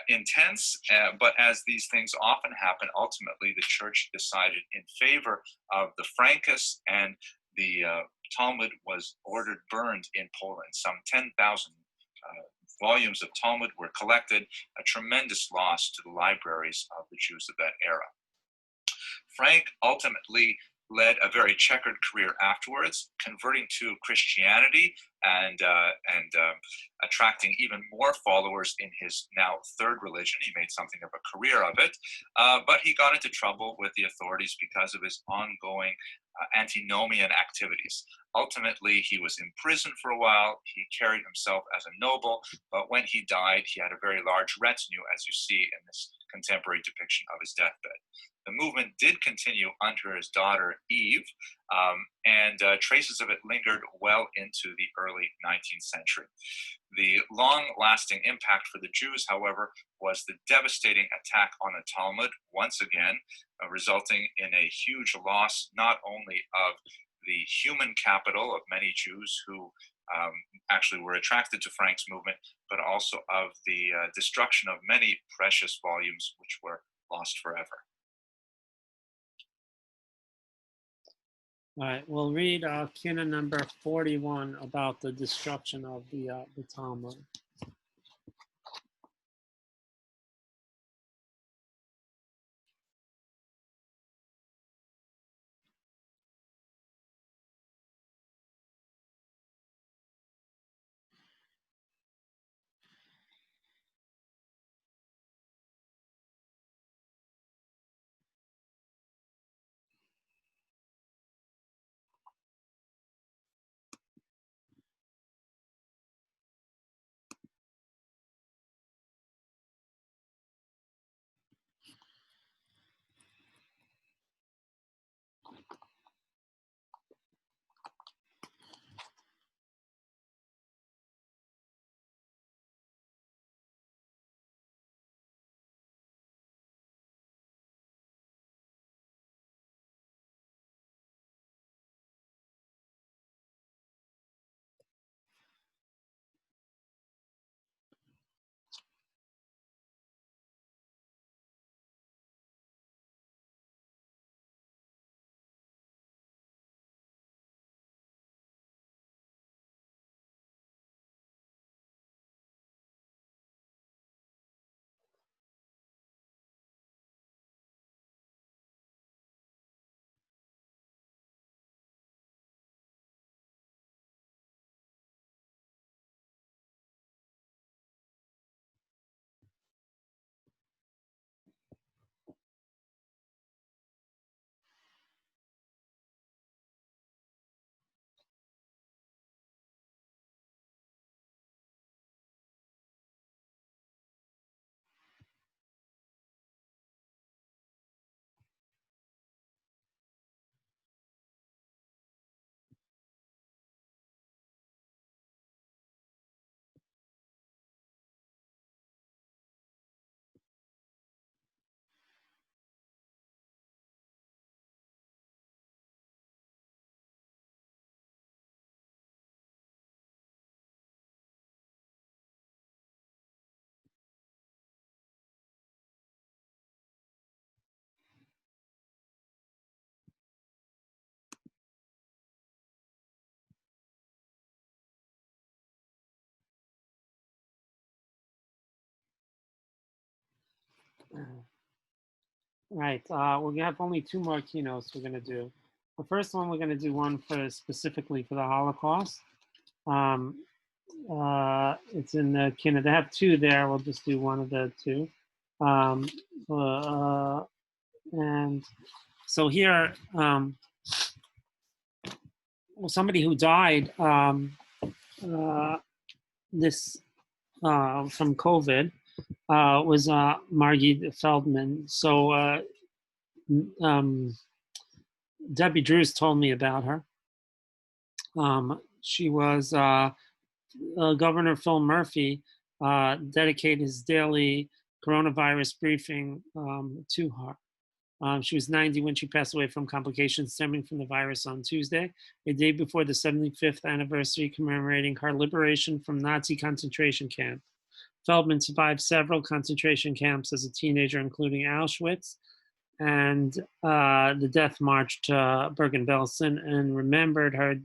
intense, but as these things often happen, ultimately the church decided in favor of the Frankists, and the Talmud was ordered burned in Poland. Some 10,000 volumes of Talmud were collected, a tremendous loss to the libraries of the Jews of that era. Frank ultimately led a very checkered career afterwards, converting to Christianity and attracting even more followers in his now third religion. He made something of a career of it, but he got into trouble with the authorities because of his ongoing antinomian activities. Ultimately, he was imprisoned for a while. He carried himself as a noble, but when he died, he had a very large retinue, as you see in this contemporary depiction of his deathbed. The movement did continue under his daughter, Eve, and traces of it lingered well into the early 19th century. The long-lasting impact for the Jews, however, was the devastating attack on the Talmud, once again, resulting in a huge loss not only of the human capital of many Jews who actually were attracted to Frank's movement, but also of the destruction of many precious volumes which were lost forever. All right, we'll read Kina number 41 about the destruction of the Talmud. Right. We have only 2 more keynotes we're going to do. The first one, we're going to do one for specifically for the Holocaust. It's in the keynote. They have 2 there. We'll just do one of the 2. And so here, somebody who died this from COVID was Margit Feldman. So Debbie Drews told me about her. She was Governor Phil Murphy dedicated his daily coronavirus briefing to her. She was 90 when she passed away from complications stemming from the virus on Tuesday, a day before the 75th anniversary commemorating her liberation from Nazi concentration camp. Feldman survived several concentration camps as a teenager, including Auschwitz and the Death March to Bergen-Belsen, and remembered her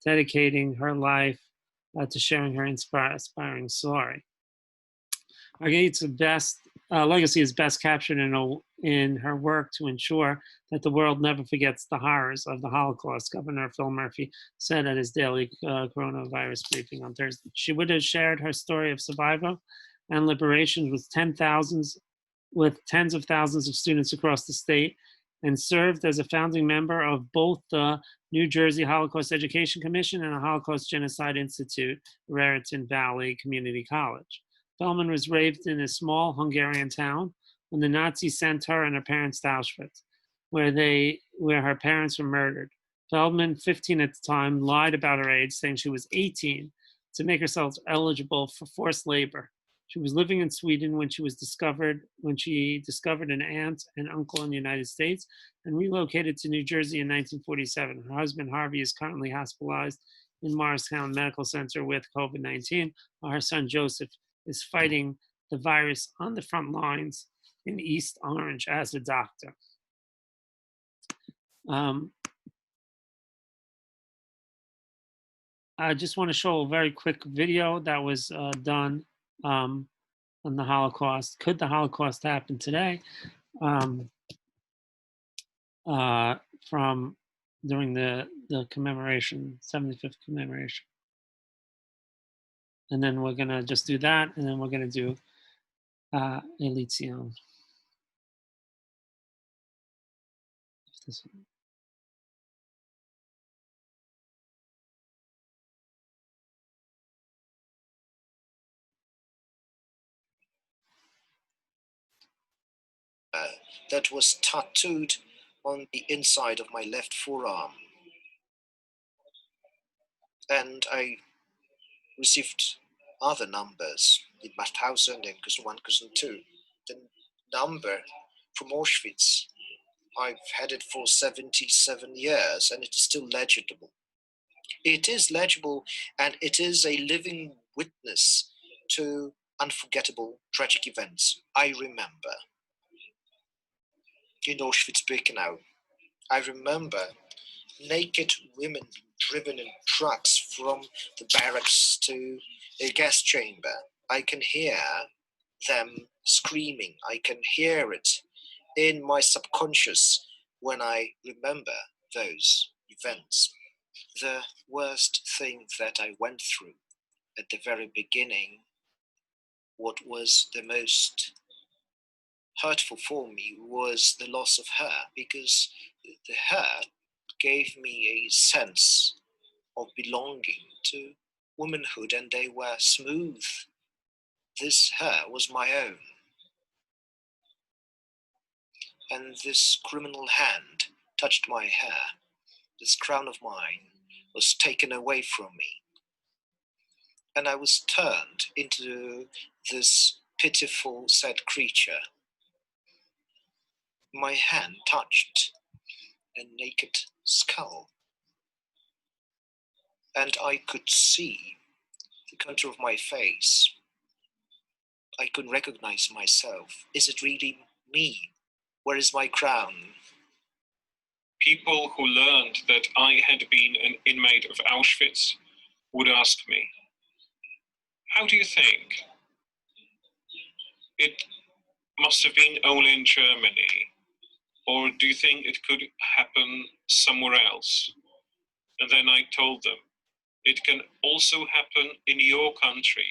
dedicating her life to sharing her inspiring story. Margit's legacy is best captured in her work to ensure that the world never forgets the horrors of the Holocaust, Governor Phil Murphy said at his daily coronavirus briefing on Thursday. She would have shared her story of survival and liberation with tens of thousands of students across the state, and served as a founding member of both the New Jersey Holocaust Education Commission and the Holocaust Genocide Institute, Raritan Valley Community College. Feldman was raised in a small Hungarian town when the Nazis sent her and her parents to Auschwitz, where her parents were murdered. Feldman, 15 at the time, lied about her age, saying she was 18 to make herself eligible for forced labor. She was living in Sweden when she discovered an aunt and uncle in the United States and relocated to New Jersey in 1947. Her husband, Harvey, is currently hospitalized in Morristown Medical Center with COVID-19, while her son, Joseph, is fighting the virus on the front lines in East Orange as a doctor. I just want to show a very quick video that was done on the Holocaust. Could the Holocaust happen today? From during the commemoration, 75th commemoration. And then we're gonna just do that, and then we're gonna do Elizion. That was tattooed on the inside of my left forearm. And I received other numbers in Mauthausen and Cousin 1, Cousin 2. The number from Auschwitz, I've had it for 77 years and it's still legible. It is legible, and it is a living witness to unforgettable tragic events I remember. In Auschwitz-Birkenau, I remember naked women driven in trucks from the barracks to a gas chamber. I can hear them screaming. I can hear it in my subconscious when I remember those events. The worst thing that I went through at the very beginning, what was the most hurtful for me, was the loss of her, because the her gave me a sense of belonging to womanhood, and they were smooth. This her was my own. And this criminal hand touched my hair. This crown of mine was taken away from me. And I was turned into this pitiful, sad creature. My hand touched a naked skull. And I could see the contour of my face. I couldn't recognize myself. Is it really me? Where is my crown? People who learned that I had been an inmate of Auschwitz would ask me, how do you think? It must have been only in Germany, or do you think it could happen somewhere else? And then I told them, it can also happen in your country,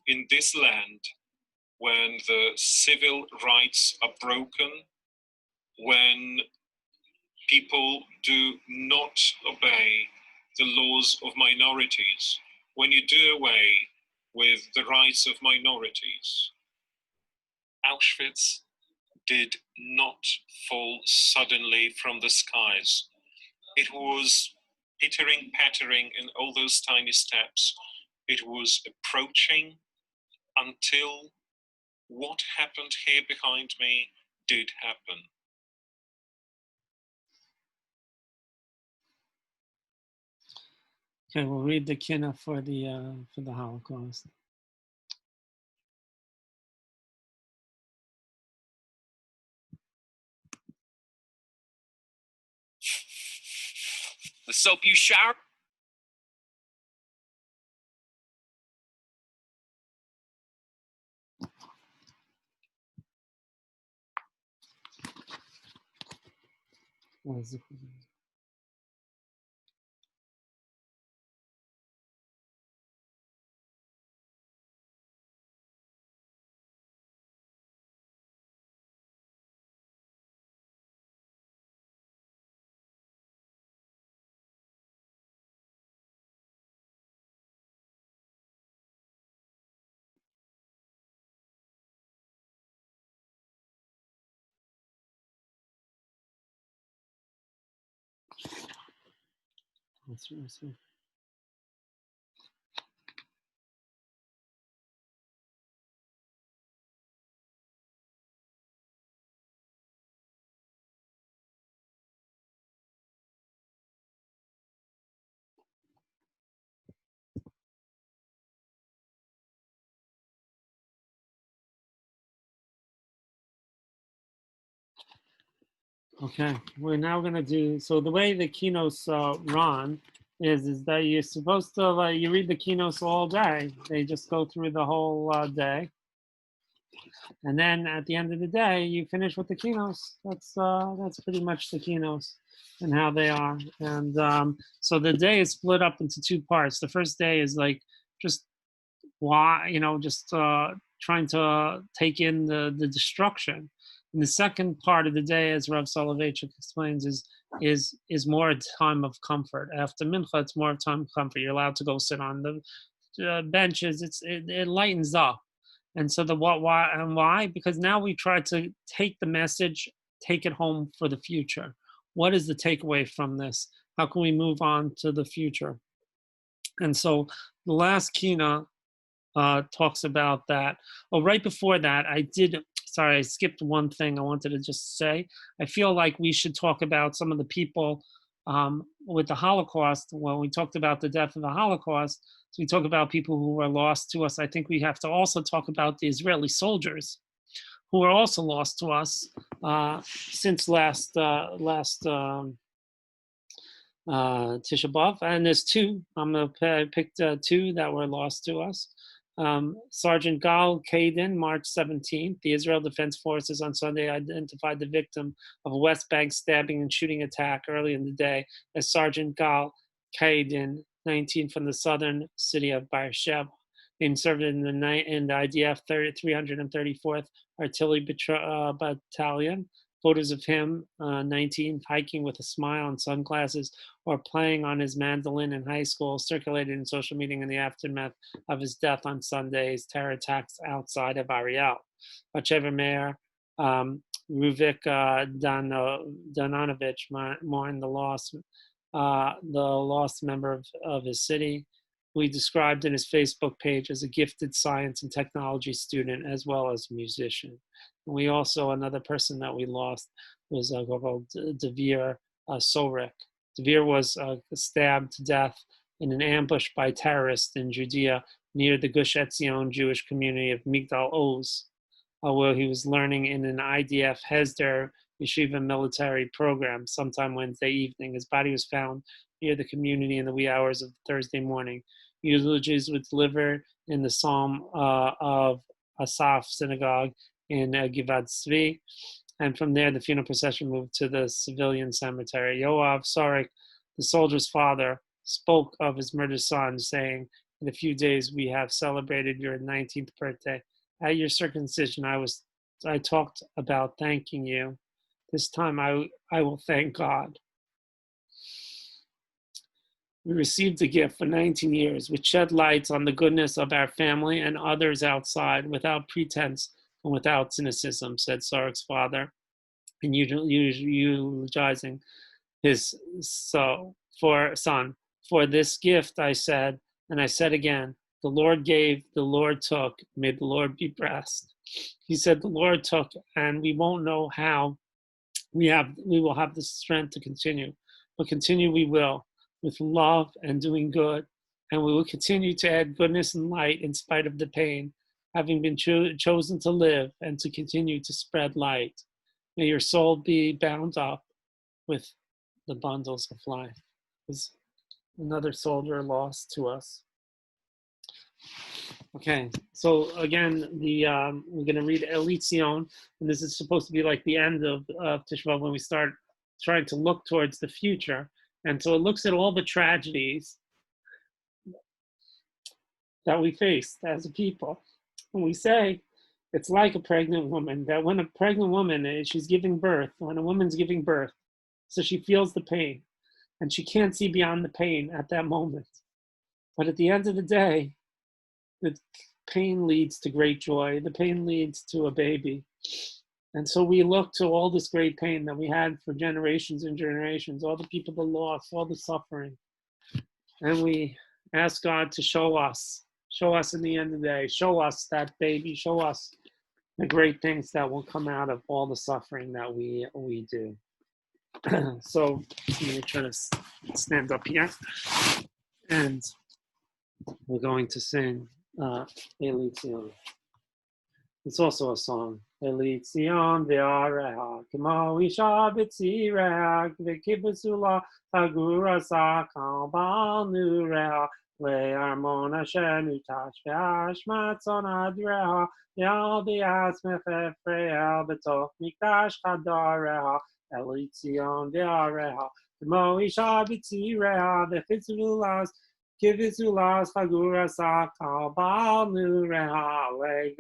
in this land, when the civil rights are broken, when people do not obey the laws of minorities, when you do away with the rights of minorities. Auschwitz did not fall suddenly from the skies. It was pittering, pattering in all those tiny steps. It was approaching until what happened here behind me did happen. Okay, we'll read the Kina for the Holocaust. The soap you shower. Let's see. Okay, we're now gonna do, so the way the keynotes run is that you're supposed to, you read the keynotes all day. They just go through the whole day. And then at the end of the day, you finish with the keynotes. That's pretty much the keynotes and how they are. And so the day is split up into two parts. The first day is like just why, just trying to take in the destruction. And the second part of the day, as Rav Soloveitchik explains, is more a time of comfort. After Mincha, it's more of time of comfort. You're allowed to go sit on the benches. It lightens up. And so the what, why, and why? Because now we try to take the message, take it home for the future. What is the takeaway from this? How can we move on to the future? And so the last kina talks about that. Oh, right before that, I skipped one thing I wanted to just say. I feel like we should talk about some of the people with the Holocaust. When we talked about the death of the Holocaust, so we talk about people who were lost to us. I think we have to also talk about the Israeli soldiers who were also lost to us since last Tisha Bav. And there's two. I'm going to pick two that were lost to us. Sergeant Gal Kaden, March 17th. The Israel Defense Forces on Sunday identified the victim of a West Bank stabbing and shooting attack early in the day as Sergeant Gal Kaden, 19, from the southern city of Beersheba. He served in the IDF 334th Artillery Battalion. Photos of him, 19, hiking with a smile and sunglasses or playing on his mandolin in high school circulated in social media in the aftermath of his death on Sunday's terror attacks outside of Ariel. Bachever Mayor Ruvik Dananovich mourned the lost member of his city, who he described in his Facebook page as a gifted science and technology student as well as musician. And we also, another person that we lost was Devere Sorek. Devere was stabbed to death in an ambush by terrorists in Judea near the Gush Etzion Jewish community of Migdal Oz, where he was learning in an IDF Hesder Yeshiva military program sometime Wednesday evening. His body was found near the community in the wee hours of Thursday morning. Eulogies were delivered in the Psalm of Asaph synagogue in Givat Tzvi. And from there, the funeral procession moved to the civilian cemetery. Yoav Sarek, the soldier's father, spoke of his murdered son, saying, in a few days we have celebrated your 19th birthday. At your circumcision, I talked about thanking you. This time I will thank God. We received a gift for 19 years, which shed light on the goodness of our family and others outside, without pretense and without cynicism, said Sarek's father, and eulogizing his son. For this gift I said, and I said again, the Lord gave, the Lord took, may the Lord be blessed. He said the Lord took, and we won't know how we will have the strength to continue, but continue we will, with love and doing good, and we will continue to add goodness and light in spite of the pain, having been chosen to live and to continue to spread light. May your soul be bound up with the bundles of life. Is another soldier lost to us. Okay, so again, we're going to read Elitzion, and this is supposed to be like the end of Tisha Bav when we start trying to look towards the future. And so it looks at all the tragedies that we faced as a people. And we say it's like a pregnant woman, that when a pregnant woman, she's giving birth, when a woman's giving birth, so she feels the pain, and she can't see beyond the pain at that moment. But at the end of the day, the pain leads to great joy. The pain leads to a baby. And so we look to all this great pain that we had for generations and generations, all the people that lost, all the suffering. And we ask God to show us in the end of the day, show us that baby, show us the great things that will come out of all the suffering that we do. So I'm going to try to stand up here. And we're going to sing Elitzion. It's also a song. Elitzion ve'areha, k'mo isha b'tzireha, v'kibusula tagura sakal bal nureha, le'armon asher nutash ve'ashmatzon adreha, ve'al bi'asmech efreha, b'toch mikdash chadareha, Elitzion ve'areha, k'mo isha b'tzireha, v'chitzulas Kivizulas Fagura Sakal Bal Nureha Le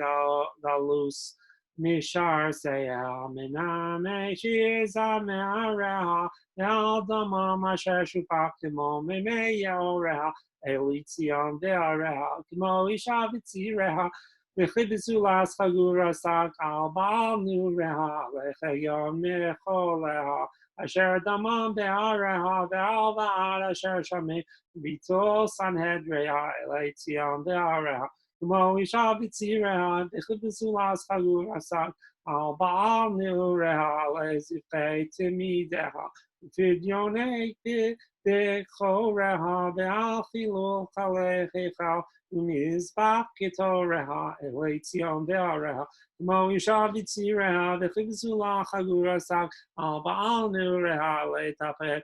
Galus Mishar Seya Miname Shiza Meareha El Damam Asher Shupakimo Meme Yaoreha Elitzion Veareha Kimo Ishavitzireha Vichivizulas Fagura Sakal Bal Nureha Lechayom Mecholeha Asher Damam Beareha Ve'al Va'ad Asher Shamim Vito Sanhedrea Elitzion Ve'areha K'mo Isha B'tzireha V'chivizulas Chagura Sak Al Ba'al Nureha Lezifei Timideha V'fidyonei V'choreha Ve'al Chilul Chalechichal U'mizbach Ketoreha Elitzion Ve'areha K'mo Isha B'tzireha V'chivizulas Chagura Sak Al Ba'al Nureha Le'tapeh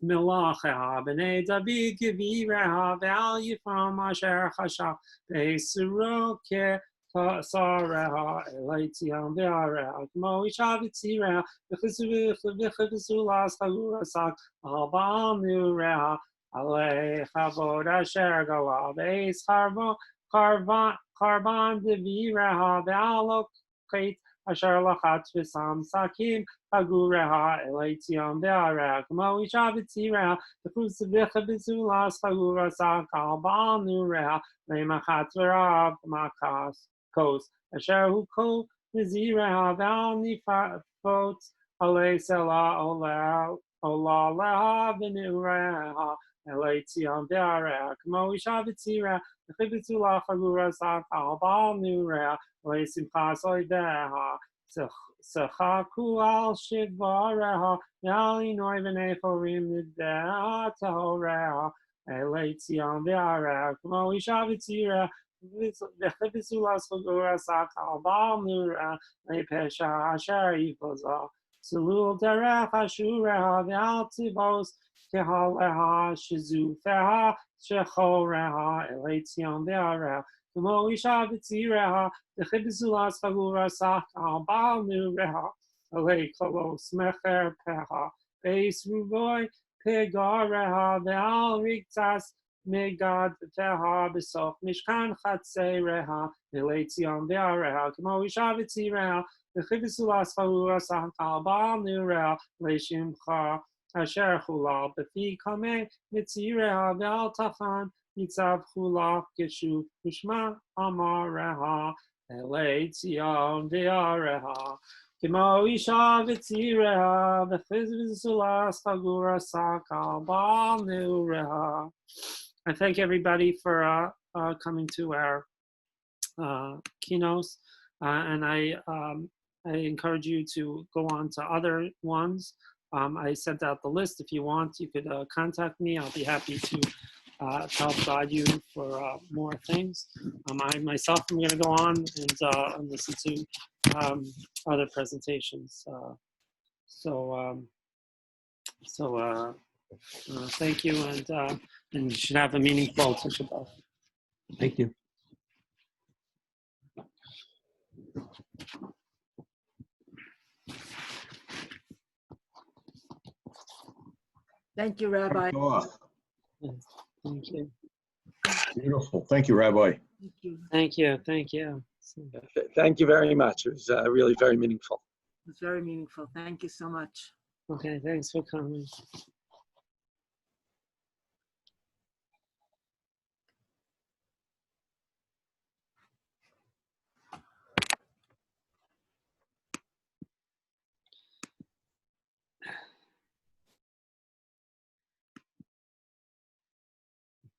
Milacheha b'nei David Givireha ve'al Yifam asher chashav be'isuro ke'sareha Elitzion ve'areha k'mo isha v'tzireha v'chivizulas chagura sak al ba'al nureha alei chavod asher gola be'is karban devireha ve'al okait asher lachat v'sam sakim Hagureha Elitzion Ve'areha K'mo Isha B'tzireha V'chivizulas Chagura Sakal Ba'al Nureha Le'machat V'rab Makas Kos Asher Hu Kol V'zireha Ve'al Nifot Alei Sela Ola Leha V'nureha Elitzion Ve'areha K'mo Isha B'tzireha V'chivizulas Chagura Sakal Ba'al Nureha Le'simchas Oideha Sachaku al shivareha, yalinoi v'nechorim nidea tahoreha, Elitzion ve'areha, k'mo isha v'tzireha, v'chivizulas chagura sakal ba'al nureha, le'pesha asher yipoza, sulul derech ashureha, ve'al tivos kehaleha, shizufeha, shechoreha, Elitzion ve'areha, כמו אישה בציריה, וכבזולה סגורה שחקה, בעל נעוריה, עלי קולוס מחר פחה, בייס רובוי פגריה, ועל רגצס מגד ותها בסוף משכן חצריה, אלי ציון ועריה, כמו אישה בציריה, וכבזולה סגורה שחקה, בעל נעוריה, לשמחה, אשר חולל בפי קמא מציריה, ועל תחן ניצב חולף כשוב ושמע אמריה, אלי ציון ועריה, כמו אישה בציריה, וכבזולה סגורה שחקה, בעל נעוריה. I thank everybody for coming to our keynotes, and I encourage you to go on to other ones. I sent out the list. If you want, you could contact me. I'll be happy to help guide you for more things. I myself am going to go on and listen to other presentations. Thank you, and you should have a meaningful Tisha Bav. Thank you. Thank you, Rabbi. Thank you. Beautiful. Thank you, Rabbi. Thank you. Thank you. Thank you. Thank you very much. It was really very meaningful. It was very meaningful. Thank you so much. Okay, thanks for coming.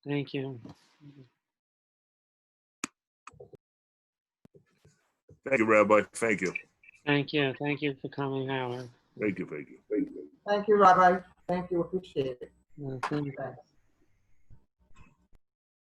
Thank you. Thank you, Rabbi. Thank you. Thank you. Thank you for coming, Howard. Thank you. Thank you. Thank you. Thank you, Rabbi. Thank you. Appreciate it. Thank you. Thanks.